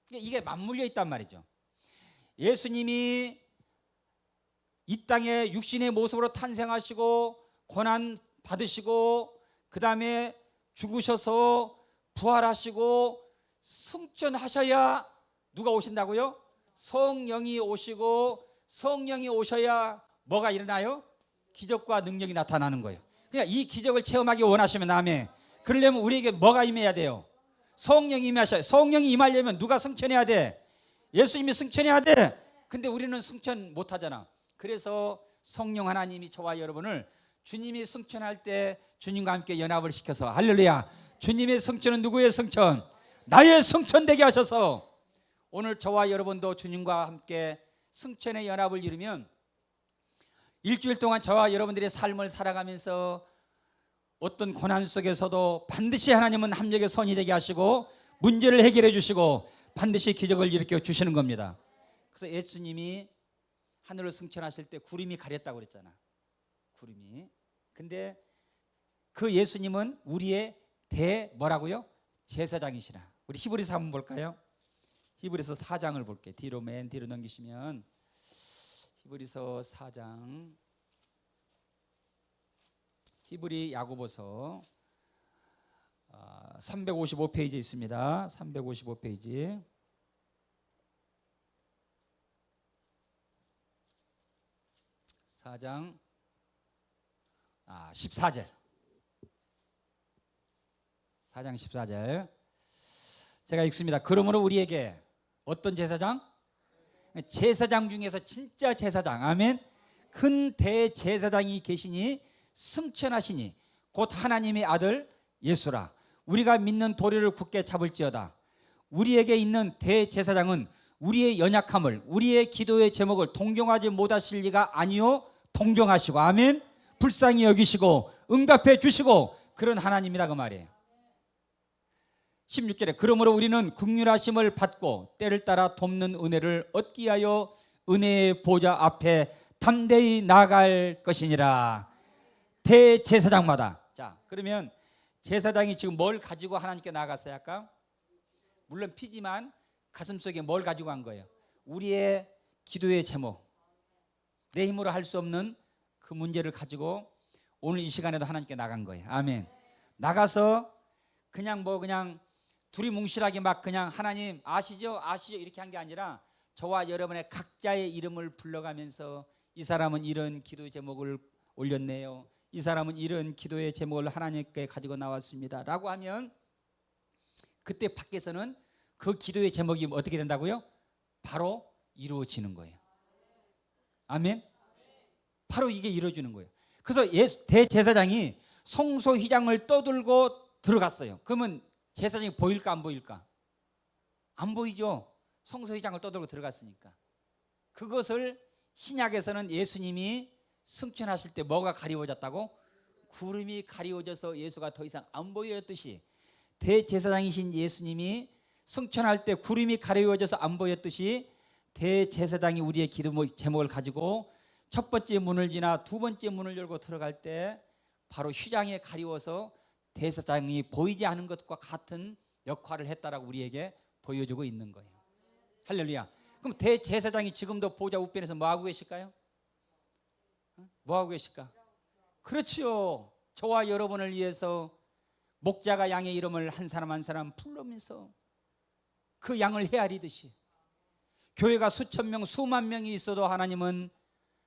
그러니까 이게 맞물려 있단 말이죠. 예수님이 이 땅에 육신의 모습으로 탄생하시고 고난 받으시고 그 다음에 죽으셔서 부활하시고 승천하셔야 누가 오신다고요? 성령이 오시고 성령이 오셔야 뭐가 일어나요? 기적과 능력이 나타나는 거예요. 그냥 이 기적을 체험하기 원하시면 아멘. 그러려면 우리에게 뭐가 임해야 돼요? 성령이 임하셔야. 성령이 임하려면 누가 승천해야 돼? 예수님이 승천해야 돼. 근데 우리는 승천 못하잖아. 그래서 성령 하나님이 저와 여러분을 주님이 승천할 때 주님과 함께 연합을 시켜서 할렐루야. 주님의 승천은 누구의 승천? 나의 승천 되게 하셔서 오늘 저와 여러분도 주님과 함께 승천의 연합을 이루면 일주일 동안 저와 여러분들의 삶을 살아가면서 어떤 고난 속에서도 반드시 하나님은 합력의 선이 되게 하시고 문제를 해결해 주시고 반드시 기적을 일으켜 주시는 겁니다. 그래서 예수님이 하늘을 승천하실 때 구름이 가렸다고 그랬잖아. 구름이. 근데 그 예수님은 우리의 뭐라고요? 제사장이시라. 우리 히브리서 한번 볼까요? 히브리서 4장을 볼게요. 뒤로 맨 뒤로 넘기시면 히브리서 4장 히브리 야고보서 355페이지에 있습니다. 355페이지 4장 14절 4장 14절 제가 읽습니다. 그러므로 우리에게 어떤 제사장? 제사장 중에서 진짜 제사장 아멘. 큰 대제사장이 계시니 승천하시니 곧 하나님의 아들 예수라. 우리가 믿는 도리를 굳게 잡을지어다. 우리에게 있는 대제사장은 우리의 연약함을 우리의 기도의 제목을 동정하지 못하실 리가 아니요 동정하시고 아멘. 불쌍히 여기시고 응답해 주시고 그런 하나님이다 그 말이에요. 16절에 그러므로 우리는 긍휼하심을 받고 때를 따라 돕는 은혜를 얻기 위하여 은혜의 보좌 앞에 담대히 나아갈 것이니라. 대제사장마다. 자, 그러면 제사장이 지금 뭘 가지고 하나님께 나아갔어요? 아까 물론 피지만 가슴속에 뭘 가지고 간 거예요? 우리의 기도의 제목, 내 힘으로 할 수 없는 그 문제를 가지고 오늘 이 시간에도 하나님께 나간 거예요. 아멘. 나가서 그냥 두리뭉실하게 막 그냥 하나님 아시죠 이렇게 한 게 아니라 저와 여러분의 각자의 이름을 불러가면서 이 사람은 이런 기도 제목을 올렸네요. 이 사람은 이런 기도의 제목을 하나님께 가지고 나왔습니다 라고 하면 그때 밖에서는 그 기도의 제목이 어떻게 된다고요? 바로 이루어지는 거예요. 아멘. 바로 이게 이루어지는 거예요. 그래서 대제사장이 성소휘장을 떠들고 들어갔어요. 그러면 제사장이 보일까 안 보일까? 안 보이죠. 성소휘장을 떠들고 들어갔으니까. 그것을 신약에서는 예수님이 승천하실 때 뭐가 가리워졌다고? 구름이 가리워져서 예수가 더 이상 안 보였듯이 대제사장이신 예수님이 승천할 때 구름이 가리워져서 안 보였듯이 대제사장이 우리의 기도 제목을 가지고 첫 번째 문을 지나 두 번째 문을 열고 들어갈 때 바로 휘장에 가리워서 대제사장이 보이지 않은 것과 같은 역할을 했다라고 우리에게 보여주고 있는 거예요. 할렐루야. 그럼 대제사장이 지금도 보좌 우편에서 뭐 하고 계실까요? 뭐 하고 계실까? 그렇죠. 저와 여러분을 위해서 목자가 양의 이름을 한 사람 한 사람 부르면서 그 양을 헤아리듯이 교회가 수천 명 수만 명이 있어도 하나님은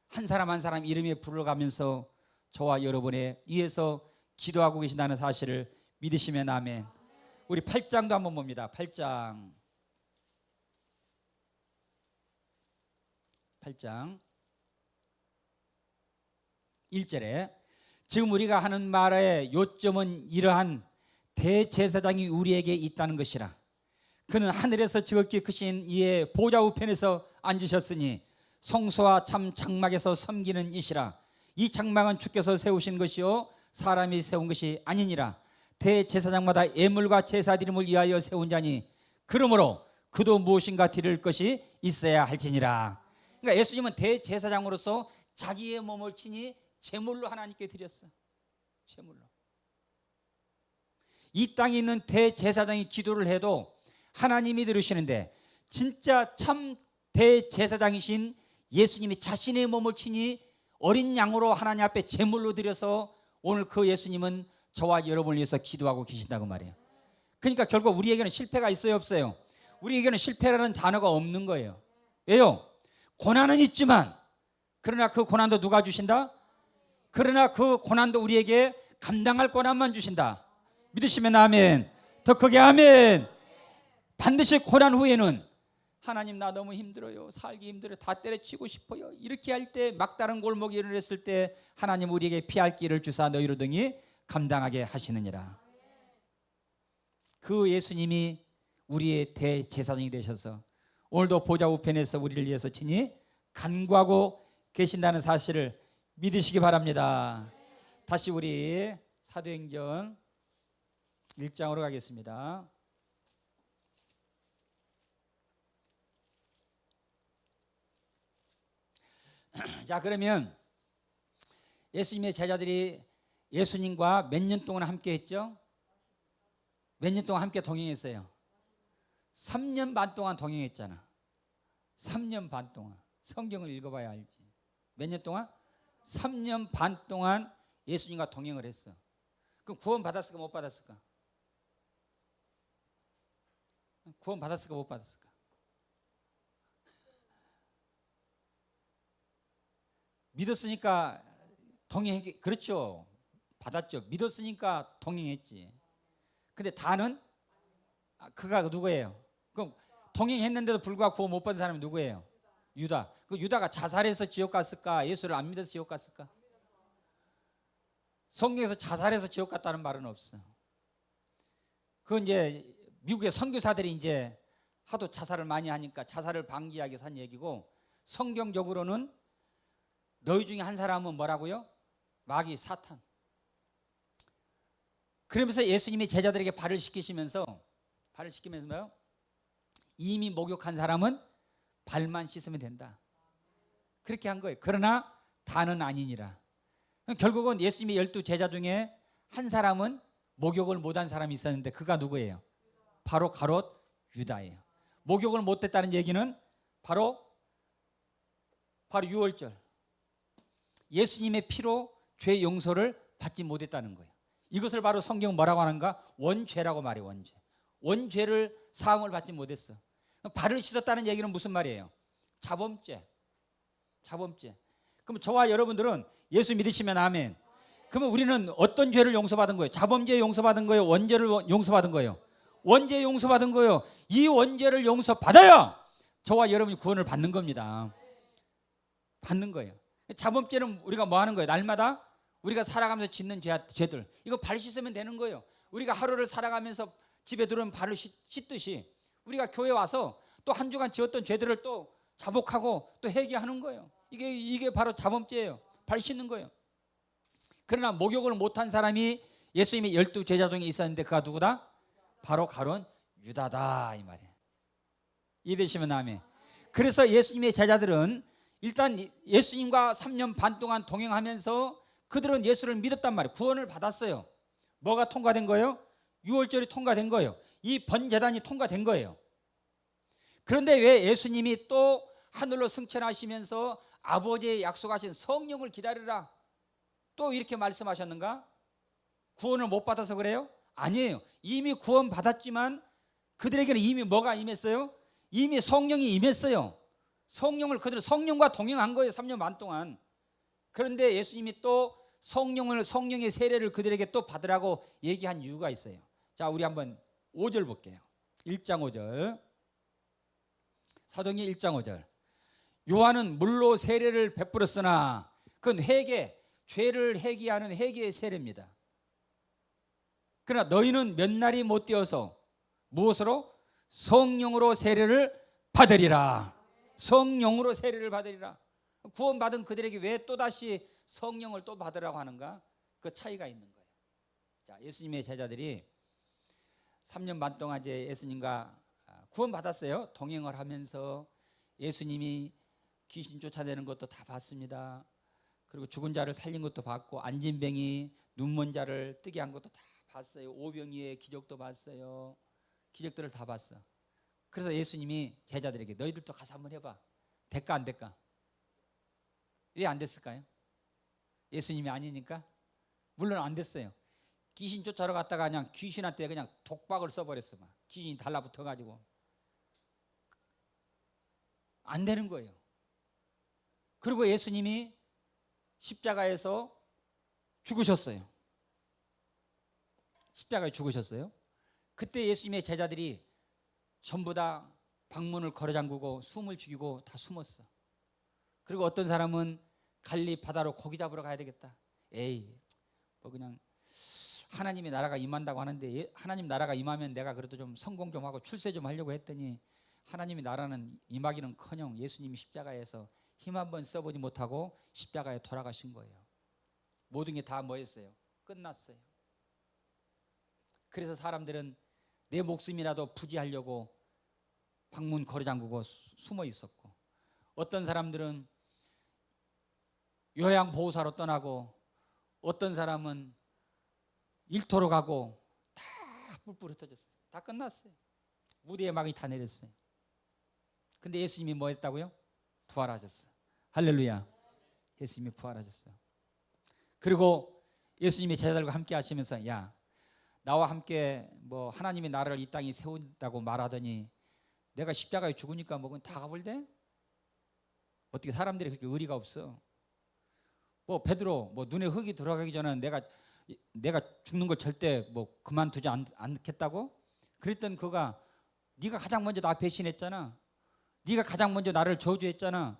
한 사람 한 사람 이름에 불러가면서 저와 여러분의 위해서 기도하고 계신다는 사실을 믿으시면 아멘. 우리 8장도 한번 봅니다. 8장 1절에 지금 우리가 하는 말의 요점은 이러한 대제사장이 우리에게 있다는 것이라. 그는 하늘에서 지극히 크신 이의 보좌 우편에서 앉으셨으니 성소와 참 장막에서 섬기는 이시라. 이 장막은 주께서 세우신 것이요 사람이 세운 것이 아니니라. 대제사장마다 예물과 제사드림을 위하여 세운 자니 그러므로 그도 무엇인가 드릴 것이 있어야 할지니라. 그러니까 예수님은 대제사장으로서 자기의 몸을 친히 제물로 하나님께 드렸어. 제물로. 이 땅에 있는 대제사장이 기도를 해도 하나님이 들으시는데 진짜 참 대제사장이신 예수님이 자신의 몸을 친히 어린 양으로 하나님 앞에 제물로 드려서 오늘 그 예수님은 저와 여러분을 위해서 기도하고 계신다고 말이에요. 그러니까 결국 우리에게는 실패가 있어요, 없어요? 우리에게는 실패라는 단어가 없는 거예요. 왜요? 고난은 있지만 그러나 그 고난도 누가 주신다? 그러나 그 고난도 우리에게 감당할 고난만 주신다. 믿으시면 아멘. 더 크게 아멘. 반드시 고난 후에는 하나님 나 너무 힘들어요. 살기 힘들어요. 다 때려치고 싶어요. 이렇게 할 때 막다른 골목에 이르렀을 때 하나님 우리에게 피할 길을 주사 너희로 등이 감당하게 하시느니라. 그 예수님이 우리의 대제사장이 되셔서 오늘도 보좌 우편에서 우리를 위해서 친히 간구하고 계신다는 사실을 믿으시기 바랍니다. 다시 우리 사도행전 1장으로 가겠습니다. 자, 그러면 예수님의 제자들이 예수님과 몇 년 동안 함께 했죠? 몇 년 동안 함께 동행했어요? 3년 반 동안 동행했잖아. 3년 반 동안. 성경을 읽어봐야 알지. 몇 년 동안? 3년 반 동안 예수님과 동행을 했어. 그럼 구원 받았을까 못 받았을까? 구원 받았을까 못 받았을까? 믿었으니까 동행했, 그렇죠. 받았죠. 믿었으니까 동행했지. 근데 다는 그가 누구예요? 그럼 동행했는데도 불구하고 구원 못 받은 사람이 누구예요? 유다. 그 유다가 자살해서 지옥 갔을까? 예수를 안 믿어서 지옥 갔을까? 성경에서 자살해서 지옥 갔다는 말은 없어. 그건 이제 미국의 선교사들이 이제 하도 자살을 많이 하니까 자살을 방지하기 위해서 한 얘기고, 성경적으로는 너희 중에 한 사람은 뭐라고요? 마귀 사탄. 그러면서 예수님이 제자들에게 발을 씻기시면서 뭐요? 이미 목욕한 사람은 발만 씻으면 된다. 그렇게 한 거예요. 그러나 다는 아니니라. 결국은 예수님의 12 제자 중에 한 사람은 목욕을 못한 사람이 있었는데 그가 누구예요? 바로 가롯 유다예요. 목욕을 못했다는 얘기는 바로 6월절 예수님의 피로 죄 용서를 받지 못했다는 거예요. 이것을 바로 성경은 뭐라고 하는가? 원죄라고 말해요. 원죄를 사함을 받지 못했어. 발을 씻었다는 얘기는 무슨 말이에요? 자범죄. 그럼 저와 여러분들은 예수 믿으시면 아멘. 그러면 우리는 어떤 죄를 용서받은 거예요? 자범죄 용서받은 거예요? 원죄를 용서받은 거예요? 원죄 용서받은 거예요. 이 원죄를 용서받아야 저와 여러분이 구원을 받는 겁니다. 받는 거예요. 자범죄는 우리가 뭐 하는 거예요? 날마다 우리가 살아가면서 짓는 죄들, 이거 발 씻으면 되는 거예요. 우리가 하루를 살아가면서 집에 들어오면 발을 씻듯이 우리가 교회 와서 또 한 주간 지었던 죄들을 또 자복하고 또 회개하는 거예요. 이게 바로 자범죄예요. 발 씻는 거예요. 그러나 목욕을 못한 사람이 예수님의 12 제자 중에 있었는데 그가 누구다? 바로 가룟 유다다 이 말이에요. 이해되시면 아멘. 그래서 예수님의 제자들은 일단 예수님과 3년 반 동안 동행하면서 그들은 예수를 믿었단 말이에요. 구원을 받았어요. 뭐가 통과된 거예요? 유월절이 통과된 거예요. 이 번제단이 통과된 거예요. 그런데 왜 예수님이 또 하늘로 승천하시면서 아버지의 약속하신 성령을 기다리라 또 이렇게 말씀하셨는가? 구원을 못 받아서 그래요? 아니에요. 이미 구원 받았지만 그들에게는 이미 뭐가 임했어요? 이미 성령이 임했어요. 성령을 그들은 성령과 동행한 거예요. 3년 반 동안. 그런데 예수님이 또 성령의 세례를 그들에게 또 받으라고 얘기한 이유가 있어요. 자, 우리 한번 5절 볼게요. 1장 5절. 사도행전 1장 5절. 요한은 물로 세례를 베풀었으나 그건 회개, 죄를 회개하는 회개의 세례입니다. 그러나 너희는 몇 날이 못 되어서 무엇으로? 성령으로 세례를 받으리라. 성령으로 세례를 받으리라. 구원받은 그들에게 왜 또다시 성령을 또 받으라고 하는가? 그 차이가 있는 거예요. 자, 예수님의 제자들이 3년 반 동안 이제 예수님과 구원받았어요. 동행을 하면서 예수님이 귀신 쫓아내는 것도 다 봤습니다. 그리고 죽은 자를 살린 것도 봤고 안진뱅이 눈먼 자를 뜨게 한 것도 다 봤어요. 오병이의 기적도 봤어요. 기적들을 다 봤어. 그래서 예수님이 제자들에게 너희들도 가서 한번 해봐. 될까 안 될까? 왜 안 됐을까요? 예수님이 아니니까? 물론 안 됐어요. 귀신 쫓아러 갔다가 그냥 귀신한테 그냥 독박을 써버렸어. 막. 귀신이 달라붙어가지고 안 되는 거예요. 그리고 예수님이 십자가에서 죽으셨어요. 십자가에 죽으셨어요. 그때 예수님의 제자들이 전부 다 방문을 걸어 잠그고 숨을 죽이고 다 숨었어. 그리고 어떤 사람은 갈릴리 바다로 고기 잡으러 가야 되겠다. 에이, 뭐 그냥 하나님의 나라가 임한다고 하는데 하나님 나라가 임하면 내가 그래도 좀 성공 좀 하고 출세 좀 하려고 했더니 하나님의 나라는 임하기는커녕 예수님이 십자가에서 힘 한번 써보지 못하고 십자가에 돌아가신 거예요. 모든 게 다 뭐였어요? 끝났어요. 그래서 사람들은 내 목숨이라도 부지하려고 방문 걸어 잠그고 숨어 있었고 어떤 사람들은 요양보호사로 떠나고 어떤 사람은 일터로 가고 다 뿔뿔 흩어졌어요. 다 끝났어요. 무대에 막이 다 내렸어요. 근데 예수님이 뭐 했다고요? 부활하셨어요. 할렐루야. 예수님이 부활하셨어요. 그리고 예수님이 제자들과 함께 하시면서 야 나와 함께 뭐 하나님의 나라를 이 땅에 세운다고 말하더니 내가 십자가에 죽으니까 뭐 다 가볼래? 어떻게 사람들이 그렇게 의리가 없어? 뭐 베드로 뭐 눈에 흙이 들어가기 전에 내가 죽는 걸 절대 뭐 그만두지 않겠다고? 그랬던 그가 네가 가장 먼저 나 배신했잖아. 네가 가장 먼저 나를 저주했잖아.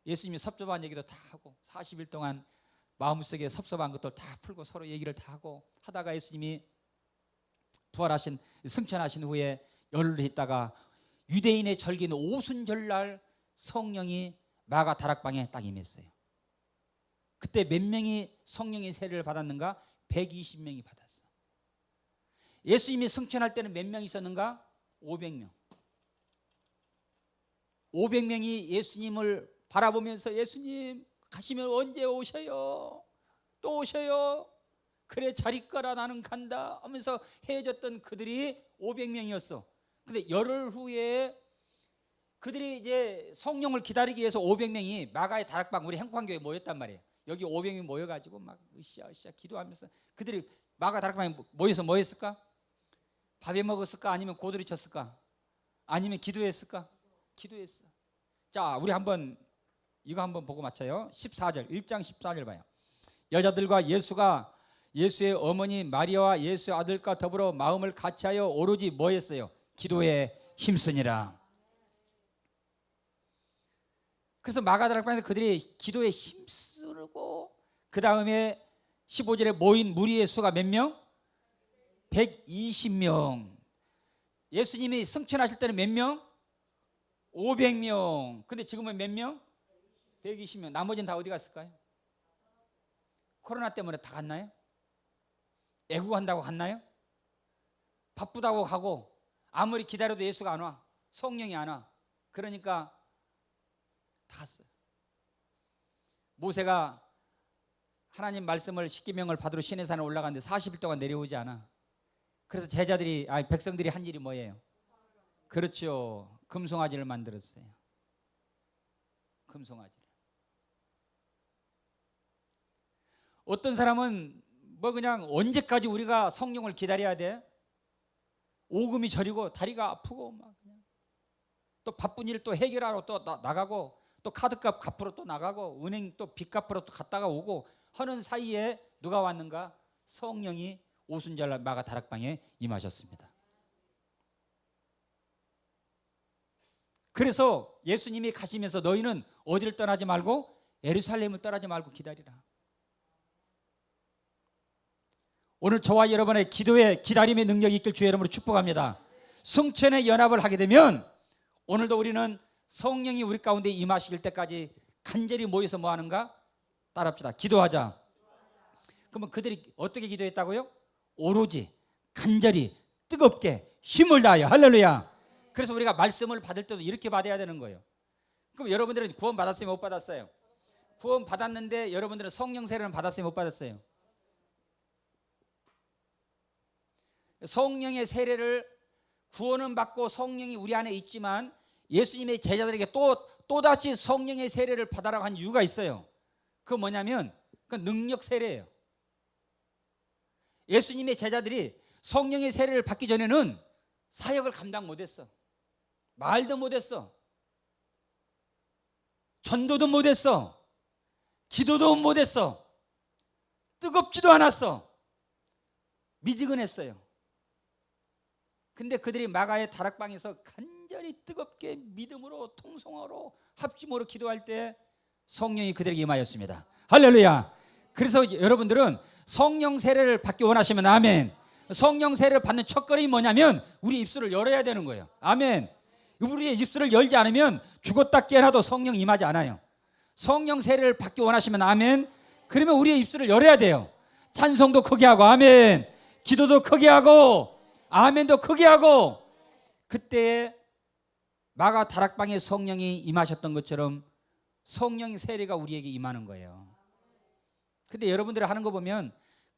예수님이 섭섭한 얘기도 다 하고 40일 동안 마음속에 섭섭한 것들 다 풀고 서로 얘기를 다 하고 하다가 예수님이 부활하신 승천하신 후에 열흘 있다가 유대인의 절기는 오순절날 성령이 마가 다락방에 딱 임했어요. 그때 몇 명이 성령의 세례를 받았는가? 120명이 받았어. 예수님이 승천할 때는 몇 명 있었는가? 500명. 500명이 예수님을 바라보면서 예수님 가시면 언제 오셔요? 또 오셔요? 그래 잘 있거라 나는 간다 하면서 헤어졌던 그들이 500명이었어. 근데 열흘 후에 그들이 이제 성령을 기다리기 위해서 500명이 마가의 다락방 우리 행복한교회에 모였단 말이에요. 여기 500명이 모여가지고 막 으쌰으쌰 기도하면서 그들이 마가 다락방에 모여서 뭐 했을까? 밥에 먹었을까? 아니면 고들이 쳤을까? 아니면 기도했을까? 기도했어. 자 우리 한번 이거 한번 보고 맞춰요. 14절 1장 14절 봐요. 여자들과 예수의 어머니 마리아와 예수의 아들과 더불어 마음을 같이하여 오로지 뭐 했어요? 기도에 힘쓰니라. 그래서 마가다락방에서 그들이 기도에 힘쓰고 그 다음에 15절에 모인 무리의 수가 몇 명? 120명. 예수님이 승천하실 때는 몇 명? 500명. 근데 지금은 몇 명? 120명. 나머지는 다 어디 갔을까요? 코로나 때문에 다 갔나요? 애국한다고 갔나요? 바쁘다고 가고 아무리 기다려도 예수가 안 와. 성령이 안 와. 그러니까 다 갔어요. 모세가 하나님 말씀을 십계명을 받으러 시내산에 올라갔는데 40일 동안 내려오지 않아. 그래서 백성들이 한 일이 뭐예요? 그렇죠. 금송아지를 만들었어요. 금송아지를. 어떤 사람은 뭐 그냥 언제까지 우리가 성령을 기다려야 돼? 오금이 저리고 다리가 아프고 막 그냥 또 바쁜 일 또 해결하러 또 나가고 또 카드값 갚으러 또 나가고 은행 또 빚 갚으러 또 갔다가 오고 하는 사이에 누가 왔는가? 성령이 오순절 마가 다락방에 임하셨습니다. 그래서 예수님이 가시면서 너희는 어디를 떠나지 말고 예루살렘을 떠나지 말고 기다리라. 오늘 저와 여러분의 기도에 기다림의 능력이 있길 주의 이름으로 축복합니다. 승천의 연합을 하게 되면 오늘도 우리는 성령이 우리 가운데 임하실 때까지 간절히 모여서 뭐 하는가? 따라합시다. 기도하자. 그러면 그들이 어떻게 기도했다고요? 오로지 간절히 뜨겁게 힘을 다하여. 할렐루야. 그래서 우리가 말씀을 받을 때도 이렇게 받아야 되는 거예요. 그럼 여러분들은 구원 받았어요? 못 받았어요? 구원 받았는데 여러분들은 성령 세례는 받았어요? 못 받았어요? 성령의 세례를 구원은 받고 성령이 우리 안에 있지만 예수님의 제자들에게 또다시 성령의 세례를 받아라고 한 이유가 있어요. 그건 뭐냐면 그 능력 세례예요. 예수님의 제자들이 성령의 세례를 받기 전에는 사역을 감당 못했어. 말도 못했어. 전도도 못했어. 기도도 못했어. 뜨겁지도 않았어. 미지근했어요. 근데 그들이 마가의 다락방에서 간절히 뜨겁게 믿음으로 통성어로 합심으로 기도할 때 성령이 그들에게 임하였습니다. 할렐루야. 그래서 여러분들은 성령 세례를 받기 원하시면 아멘. 성령 세례를 받는 첫걸음이 뭐냐면 우리 입술을 열어야 되는 거예요. 아멘. 우리의 입술을 열지 않으면 죽었다 깨어나도 성령 임하지 않아요. 성령 세례를 받기 원하시면 아멘. 그러면 우리의 입술을 열어야 돼요. 찬송도 크게 하고 아멘. 기도도 크게 하고 아멘도 크게 하고. 그때에 마가 다락방에 성령이 임하셨던 것처럼 성령 세례가 우리에게 임하는 거예요. 근데 여러분들이 하는 거 보면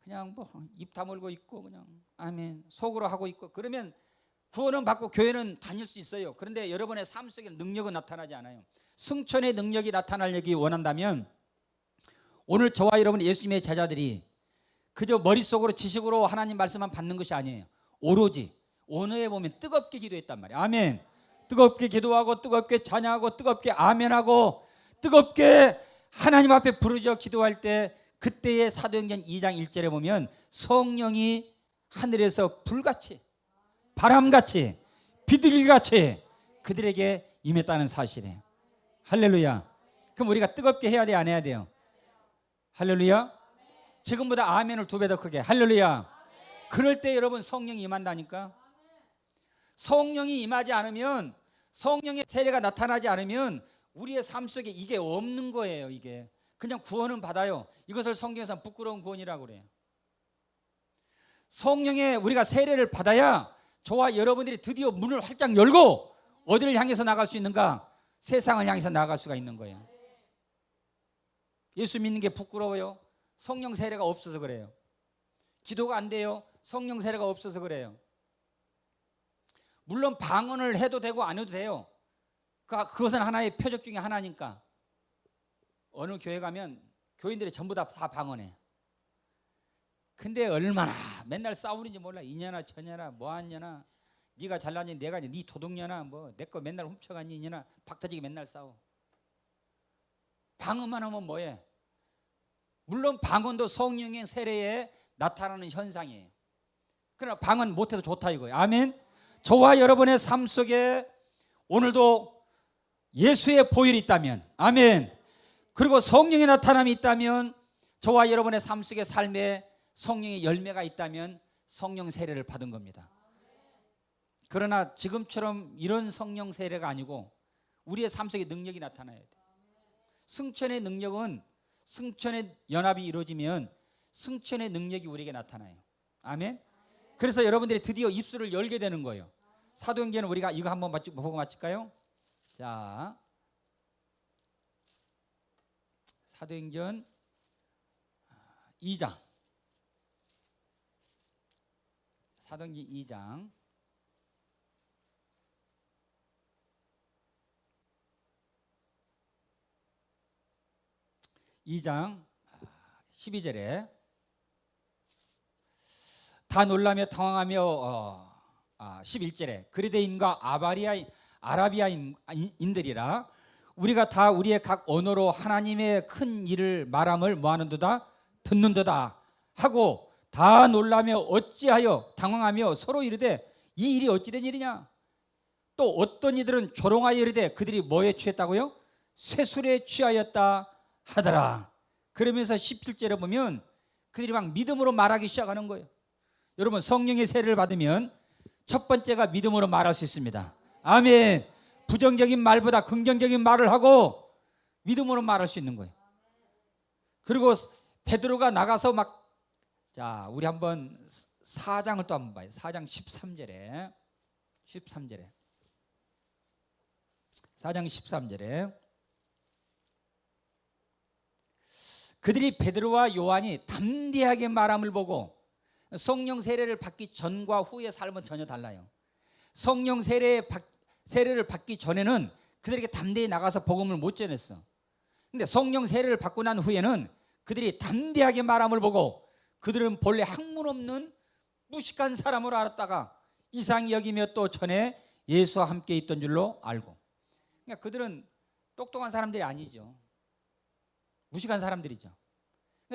그냥 뭐 입 다물고 있고 그냥 아멘 속으로 하고 있고 그러면 구원은 받고 교회는 다닐 수 있어요. 그런데 여러분의 삶 속에 능력은 나타나지 않아요. 승천의 능력이 나타나려기 원한다면 오늘 저와 여러분 예수님의 제자들이 그저 머릿속으로 지식으로 하나님 말씀만 받는 것이 아니에요. 오로지 오늘에 보면 뜨겁게 기도했단 말이에요. 아멘. 뜨겁게 기도하고 뜨겁게 찬양하고 뜨겁게 아멘하고 뜨겁게 하나님 앞에 부르짖어 기도할 때 그때의 사도행전 2장 1절에 보면 성령이 하늘에서 불같이 바람같이 비둘기같이 그들에게 임했다는 사실이에요. 할렐루야. 그럼 우리가 뜨겁게 해야 돼 안 해야 돼요? 할렐루야. 지금보다 아멘을 2배 더 크게. 할렐루야. 그럴 때 여러분 성령이 임한다니까. 성령이 임하지 않으면 성령의 세례가 나타나지 않으면 우리의 삶 속에 이게 없는 거예요. 이게 그냥 구원은 받아요. 이것을 성경에서는 부끄러운 구원이라고 그래요. 성령의 우리가 세례를 받아야 저와 여러분들이 드디어 문을 활짝 열고 어디를 향해서 나갈 수 있는가? 세상을 향해서 나갈 수가 있는 거예요. 예수 믿는 게 부끄러워요? 성령 세례가 없어서 그래요. 기도가 안 돼요? 성령 세례가 없어서 그래요. 물론 방언을 해도 되고 안 해도 돼요. 그것은 하나의 표적 중에 하나니까. 어느 교회 가면 교인들이 전부 다 방언해. 근데 얼마나 맨날 싸우는지 몰라. 이년아 저년아 뭐하냐나 네가 잘났니 내가 네 도둑년아 뭐 내 거 맨날 훔쳐갔니 이년아 박터지게 맨날 싸워. 방언만 하면 뭐해? 물론 방언도 성령의 세례에 나타나는 현상이에요. 그러나 방언 못해도 좋다 이거예요. 아멘. 저와 여러분의 삶 속에 오늘도 예수의 보혈이 있다면 아멘. 그리고 성령의 나타남이 있다면 저와 여러분의 삶 속에 삶에 성령의 열매가 있다면 성령 세례를 받은 겁니다. 그러나 지금처럼 이런 성령 세례가 아니고 우리의 삶 속에 능력이 나타나야 돼. 승천의 능력은 승천의 연합이 이루어지면 승천의 능력이 우리에게 나타나요. 아멘. 그래서 여러분들이 드디어 입술을 열게 되는 거예요. 사도행전은 우리가 이거 한번 보고 마칠까요? 자, 사도행전 2장. 사도행전 2장 2장 12절에 다 놀라며 당황하며 11절에 그리대인과 아라비아인들이라 우리가 다 우리의 각 언어로 하나님의 큰 일을 말함을 뭐하는도다 듣는도다 하고 다 놀라며 어찌하여 당황하며 서로 이르되 이 일이 어찌된 일이냐. 또 어떤 이들은 조롱하여 이르되 그들이 뭐에 취했다고요? 쇠술에 취하였다 하더라. 그러면서 17절에 보면 그들이 막 믿음으로 말하기 시작하는 거예요. 여러분, 성령의 세례를 받으면 첫 번째가 믿음으로 말할 수 있습니다. 아멘. 부정적인 말보다 긍정적인 말을 하고 믿음으로 말할 수 있는 거예요. 그리고 베드로가 나가서 자, 우리 한번 4장을 또 한번 봐요. 4장 13절에 4장 13절에 그들이 베드로와 요한이 담대하게 말함을 보고, 성령 세례를 받기 전과 후의 삶은 전혀 달라요. 성령 세례를 받기 전에는 그들에게 담대히 나가서 복음을 못 전했어. 근데 성령 세례를 받고 난 후에는 그들이 담대하게 말함을 보고 그들은 본래 학문 없는 무식한 사람으로 알았다가 이상히 여기며 또 전에 예수와 함께 있던 줄로 알고. 그러니까 그들은 똑똑한 사람들이 아니죠. 무식한 사람들이죠.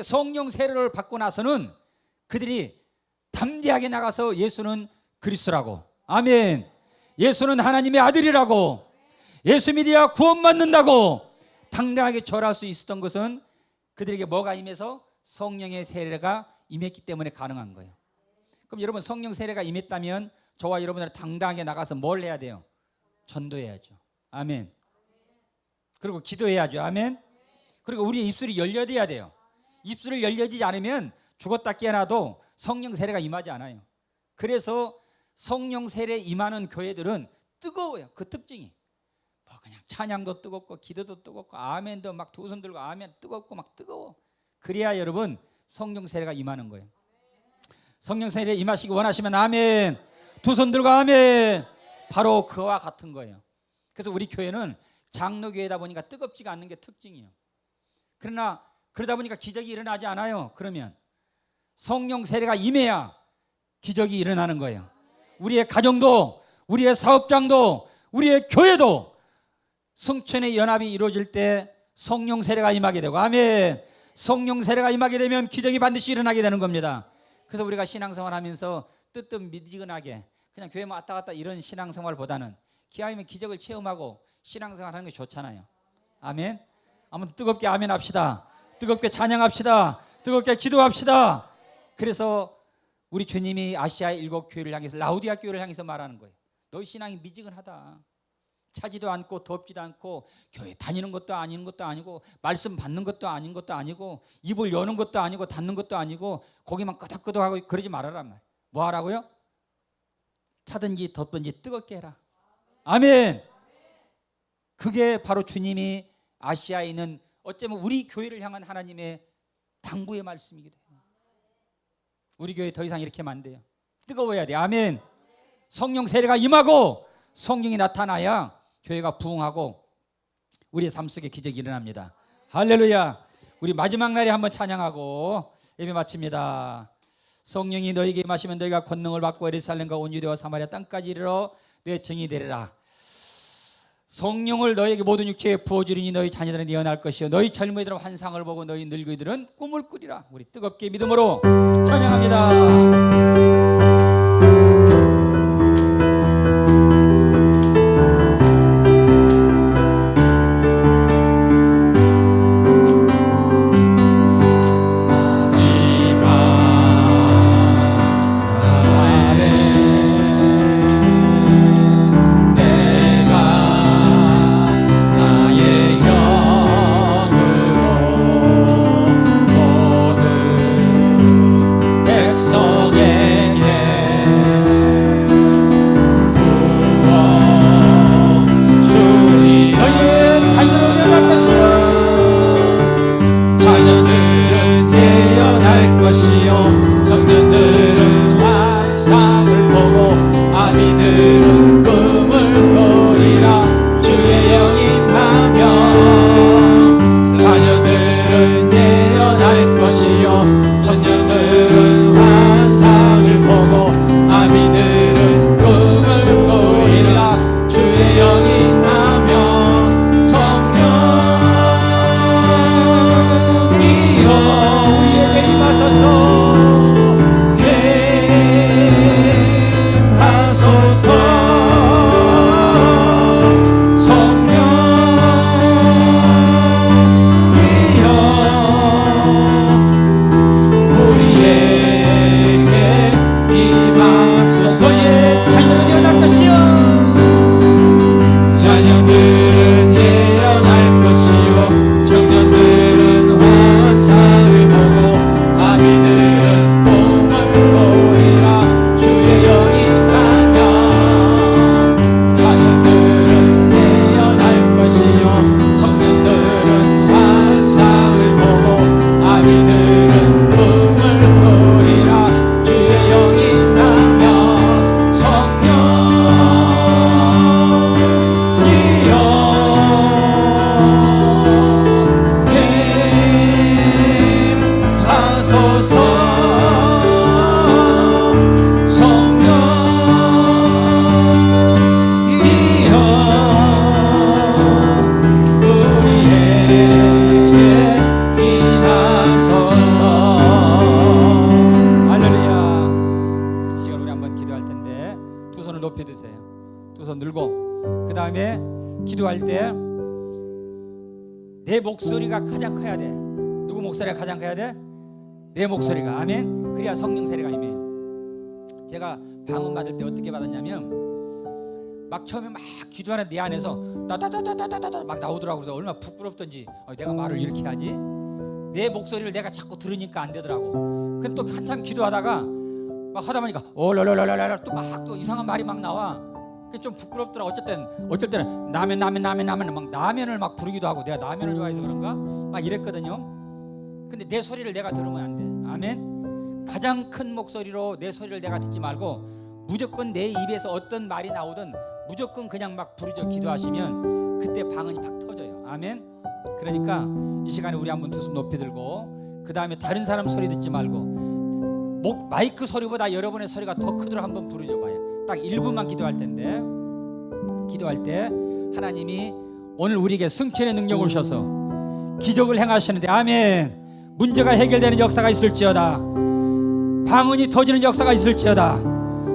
성령 세례를 받고 나서는 그들이 담대하게 나가서 예수는 그리스도라고, 아멘, 예수는 하나님의 아들이라고, 예수 믿어야 구원받는다고 당당하게 절할 수 있었던 것은 그들에게 뭐가 임해서? 성령의 세례가 임했기 때문에 가능한 거예요. 그럼 여러분, 성령 세례가 임했다면 저와 여러분들 당당하게 나가서 뭘 해야 돼요? 전도해야죠. 아멘. 그리고 기도해야죠. 아멘. 그리고 우리의 입술이 열려져야 돼요. 입술을 열려지지 않으면 죽었다 깨어나도 성령 세례가 임하지 않아요. 그래서 성령 세례 임하는 교회들은 뜨거워요. 그 특징이 그냥 찬양도 뜨겁고 기도도 뜨겁고 아멘도 막 두 손 들고 아멘 뜨겁고 막 뜨거워. 그래야 여러분 성령 세례가 임하는 거예요. 성령 세례 임하시기 원하시면 아멘, 두 손 들고 아멘. 바로 그와 같은 거예요. 그래서 우리 교회는 장로교회다 보니까 뜨겁지가 않는 게 특징이에요. 그러다 보니까 기적이 일어나지 않아요. 그러면 성령 세례가 임해야 기적이 일어나는 거예요. 우리의 가정도, 우리의 사업장도, 우리의 교회도 성천의 연합이 이루어질 때 성령 세례가 임하게 되고, 아멘. 성령 세례가 임하게 되면 기적이 반드시 일어나게 되는 겁니다. 그래서 우리가 신앙생활 하면서 뜨뜻미지근하게 그냥 교회 왔다 갔다 이런 신앙생활보다는 기왕이면 기적을 체험하고 신앙생활 하는 게 좋잖아요. 아멘. 아무튼 뜨겁게 아멘 합시다. 뜨겁게 찬양합시다. 뜨겁게 기도합시다. 그래서 우리 주님이 아시아 7교회를 향해서, 라우디아 교회를 향해서 말하는 거예요. 너희 신앙이 미지근하다. 차지도 않고 덥지도 않고 교회 다니는 것도 아닌 것도 아니고 말씀 받는 것도 아닌 것도 아니고 입을 여는 것도 아니고 닫는 것도 아니고 고기만 끄덕끄덕하고 그러지 말아란 말. 뭐 하라고요? 차든지 덥든지 뜨겁게 해라. 아멘. 그게 바로 주님이 아시아에 있는, 어쩌면 우리 교회를 향한 하나님의 당부의 말씀이기도 해요. 우리 교회 더 이상 이렇게 하면 안 돼요. 뜨거워야 돼요. 아멘. 성령 세례가 임하고 성령이 나타나야 교회가 부흥하고 우리의 삶 속에 기적이 일어납니다. 할렐루야. 우리 마지막 날에 한번 찬양하고 예배 마칩니다. 성령이 너희에게 임하시면 너희가 권능을 받고 예루살렘과 온 유대와 사마리아 땅까지 이르러 내 증인이 되리라. 성령을 너희에게 모든 육체에 부어주리니 너희 자녀들은 예언할 것이요 너희 젊은이들은 환상을 보고 너희 늙은이들은 꿈을 꾸리라. 우리 뜨겁게 믿음으로 찬양합니다. 나의 영으로 모든 예언할 것이요 청년들은 환상을 보고 아비들은 꿈을 꾸리라 주의 영이 임하면 자녀들은 예언할 것이요 청년들은 환상을 보고 아비들은 꿈을 꾸리라 주의 영이 임하면 성령이여 우리에게 임하소서 임하소서 자녀들은 예언할 것이요 청년들은 환상을 보고 아비들은 꿈을 꾸리라 주의 영이 임하면 자녀들은 예언할 것이요 청년들은 환상을 보고 아비들은 꿈을 꾸리라 주의 영이 임하면 성령 다음에 기도할 때 내 목소리가 가장 커야 돼. 누구 목소리가 가장 커야 돼? 내 목소리가. 아멘. 그래야 성령 세례가 임해요. 제가 방언 받을 때 어떻게 받았냐면 막 처음에 막 기도하는 내 안에서 따다다다다다다 막 나오더라고. 그래서 얼마나 부끄럽던지 내가 말을 이렇게 하지? 내 목소리를 내가 자꾸 들으니까 안 되더라고. 그럼 또 한참 기도하다가 막 하다 보니까 랄랄랄랄랄 또 막 또 이상한 말이 막 나와. 좀 부끄럽더라. 어쩔 때는 라면 막 라면을 막 부르기도 하고 내가 라면을 좋아해서 그런가 막 이랬거든요. 근데 내 소리를 내가 들으면 안 돼. 아멘. 가장 큰 목소리로 내 소리를 내가 듣지 말고 무조건 내 입에서 어떤 말이 나오든 무조건 그냥 막 부르죠. 기도하시면 그때 방언이 팍 터져요. 아멘. 그러니까 이 시간에 우리 한번 두 손 높이 들고 그 다음에 다른 사람 소리 듣지 말고 마이크 소리보다 여러분의 소리가 더 크도록 한번 부르죠. 봐요. 딱 1분만 기도할 텐데 기도할 때 하나님이 오늘 우리에게 승천의 능력을 주셔서 기적을 행하시는데 아멘. 문제가 해결되는 역사가 있을지어다. 방언이 터지는 역사가 있을지어다.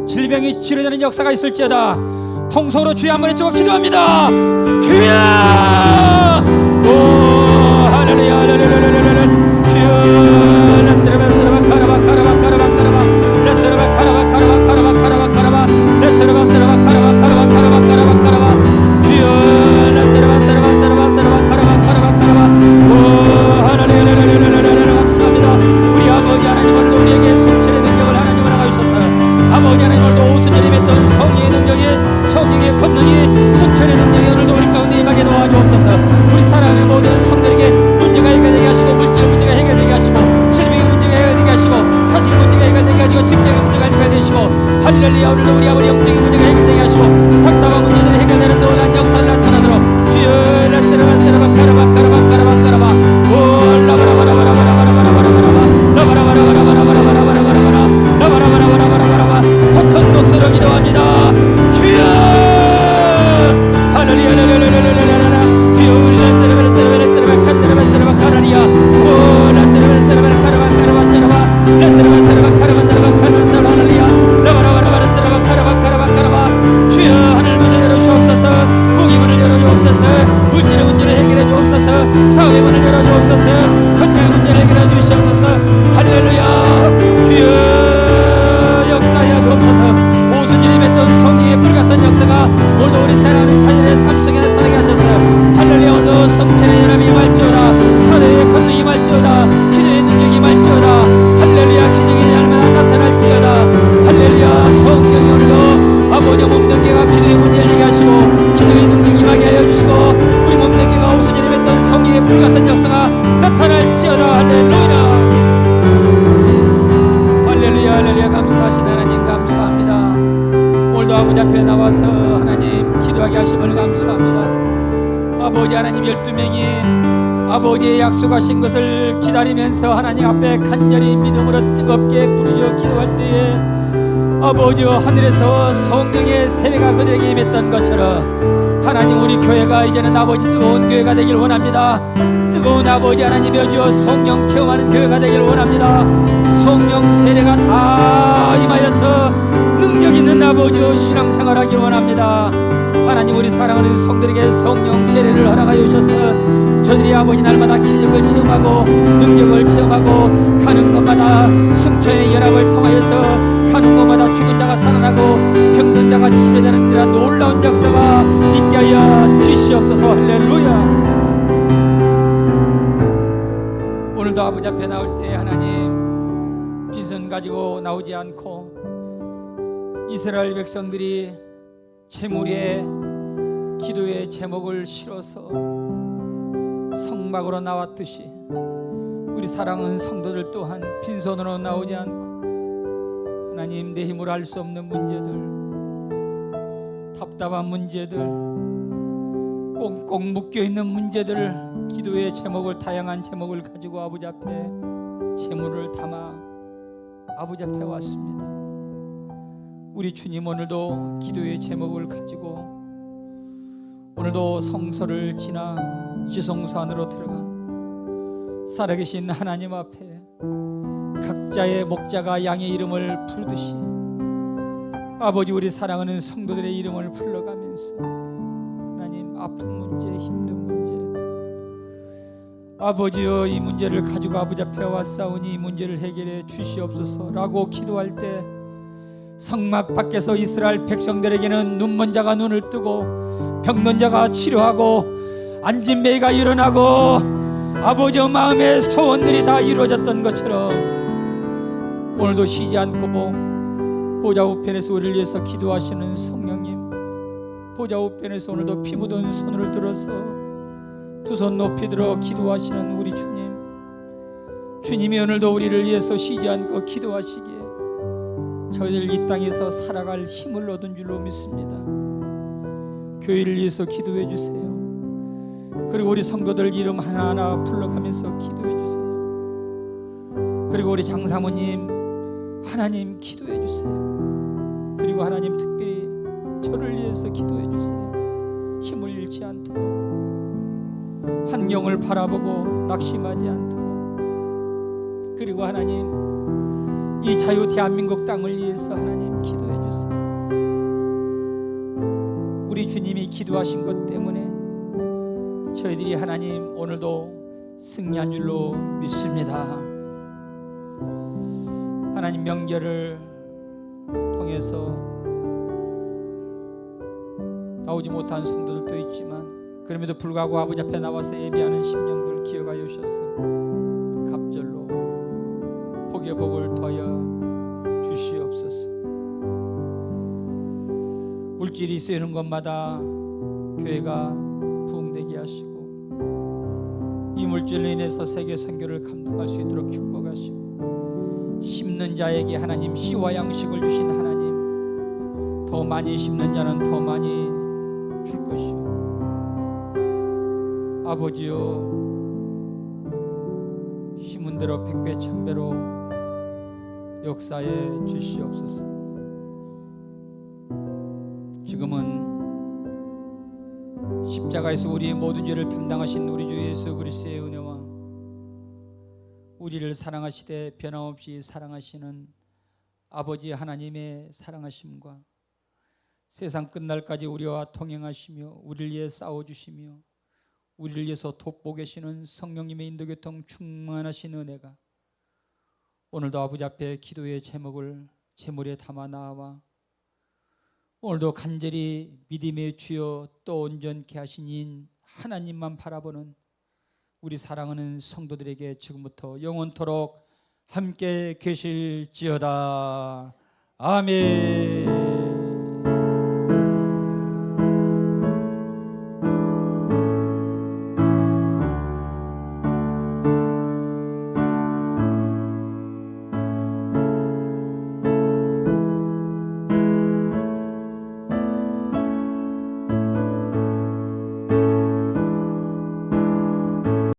질병이 치료되는 역사가 있을지어다. 통성으로 주여 한번 해주고 기도합니다. 주여 오 할렐루야 할렐루야 주여 레스레바스레바 카라바 카라바 카라바 카라바 레스레바 카라바 카라바 카라바 카라바 카라바 레스레바 세레바 카라바 카라바 카라바 카라바 카라바 주여 레스레바 세레바 세레바 세레바 카라바 카라바 카라바 오 할렐루야 감사합니다. 우리 아버지 하나님 오늘도 우리에게 승천의 능력을 하나님 하나가 주셨어요. 아버지 하나님 오늘도 오순절에 맺던 성령의 능력이 성령의 권능이 승천의 능력이 오늘도 우리 가운데 임하게 도와주옵소서. 우리 사랑하는 모든 성들에게 문제가 해결되게 하시고 물질 문제가 해결되게 하시고 질병의 문제가 해결되게 하시고 사실 문제가 해결되게 하시고 직장의 문제가 해결되시고 할렐루야 오늘도 우리 아버지 영적인 문제가 해결되게 하시고 답답한 문제들이 해결되는 놀라운 역사를 나타나도록 주여 라세라바 세라바 카라바 카라바 카라바 카라바 오 라바라바라바라바라바라바라바라바라바 라바라바라바라바라바라바라바라바라바라 라바라바라바라바라바라바 더 큰 목소리로 기도합니다. 주여 할렐루야 할렐루야 주여 라세라바 세라바 세라바 칸다라바 세라바 카라리야 오 라세라바 세라바 카라바 카라바 세라바 라세라바 세라바 카라바 나라바 카라바 세라바 할렐루야 라바라바라바라 세라바 카라바 카라바 카라바 주여 하늘 문을 열어주시옵소서. 앞에 나와서 하나님 기도하게 하심을 감사합니다. 아버지 하나님 12명이 아버지의 약속하신 것을 기다리면서 하나님 앞에 간절히 믿음으로 뜨겁게 부르짖어 기도할 때에 아버지여 하늘에서 성령의 세례가 그들에게 임했던 것처럼 하나님 우리 교회가 이제는 아버지 뜨거운 교회가 되길 원합니다. 뜨거운 아버지 하나님의 주여 성령 체험하는 교회가 되길 원합니다. 성령 세례가 다 임하여서 능력 있는 아버지여 신앙생활 하길 원합니다. 하나님 우리 사랑하는 성들에게 성령 세례를 허락하여 주셔서 저들이 아버지 날마다 기적을 체험하고 능력을 체험하고 가는 곳마다 승천의 연합을 통하여서 가는 곳마다 죽은 자가 살아나고 병든 자가 치료되는 이런 놀라운 역사가 있게 하여 주시옵소서. 할렐루야. 오늘도 아버지 앞에 나올 때 하나님 빈손 가지고 나오지 않고 이스라엘 백성들이 제물에 기도의 제목을 실어서 성막으로 나왔듯이 우리 사랑하는 성도들 또한 빈손으로 나오지 않고 하나님 내 힘으로 할 수 없는 문제들, 답답한 문제들, 꽁꽁 묶여있는 문제들, 기도의 제목을 다양한 제목을 가지고 아버지 앞에 제물을 담아 아버지 앞에 왔습니다. 우리 주님 오늘도 기도의 제목을 가지고 오늘도 성소를 지나 지성소 안으로 들어가 살아계신 하나님 앞에 각자의 목자가 양의 이름을 부르듯이 아버지 우리 사랑하는 성도들의 이름을 불러가면서 하나님 아픈 문제, 힘든 문제 아버지여 이 문제를 가지고 아버지 앞에 왔사오니 이 문제를 해결해 주시옵소서라고 기도할 때 성막 밖에서 이스라엘 백성들에게는 눈먼 자가 눈을 뜨고 병든 자가 치료하고 앉은 매가 일어나고 아버지의 마음의 소원들이 다 이루어졌던 것처럼 오늘도 쉬지 않고 보좌 우편에서 우리를 위해서 기도하시는 성령님, 보좌 우편에서 오늘도 피 묻은 손을 들어서 두 손 높이 들어 기도하시는 우리 주님, 주님이 오늘도 우리를 위해서 쉬지 않고 기도하시기에 저희들 이 땅에서 살아갈 힘을 얻은 줄로 믿습니다. 교회를 위해서 기도해 주세요. 그리고 우리 성도들 이름 하나하나 불러가면서 기도해 주세요. 그리고 우리 장사모님 하나님 기도해 주세요. 그리고 하나님 특별히 저를 위해서 기도해 주세요. 힘을 잃지 않도록 환경을 바라보고 낙심하지 않도록 그리고 하나님 이 자유 대한민국 땅을 위해서 하나님 기도해 주세요. 우리 주님이 기도하신 것 때문에 저희들이 하나님 오늘도 승리한 줄로 믿습니다. 하나님 명절을 통해서 나오지 못한 성도들도 있지만 그럼에도 불구하고 아버지 앞에 나와서 예배하는 심령들 기억하여 주셔서 갑절로 복의 복을 더하여 주시옵소서. 물질이 쓰이는 것마다 교회가 부흥되게 하시고 이 물질로 인해서 세계 선교를 감당할 수 있도록 축복하시고 심는 자에게 하나님 씨와 양식을 주신 하나님 더 많이 심는 자는 더 많이 줄 것이요 아버지여 심은 대로 백배 천배로 역사해 주시옵소서. 지금은 십자가에서 우리의 모든 죄를 담당하신 우리 주 예수 그리스도의 은혜와 우리를 사랑하시되 변함없이 사랑하시는 아버지 하나님의 사랑하심과 세상 끝날까지 우리와 동행하시며 우리를 위해 싸워주시며 우리를 위해서 돕고 계시는 성령님의 인도교통 충만하신 은혜가 오늘도 아버지 앞에 기도의 제목을 제물에 담아 나와 오늘도 간절히 믿음의 주여 또 온전케 하신 인 하나님만 바라보는 우리 사랑하는 성도들에게 지금부터 영원토록 함께 계실지어다. 아멘.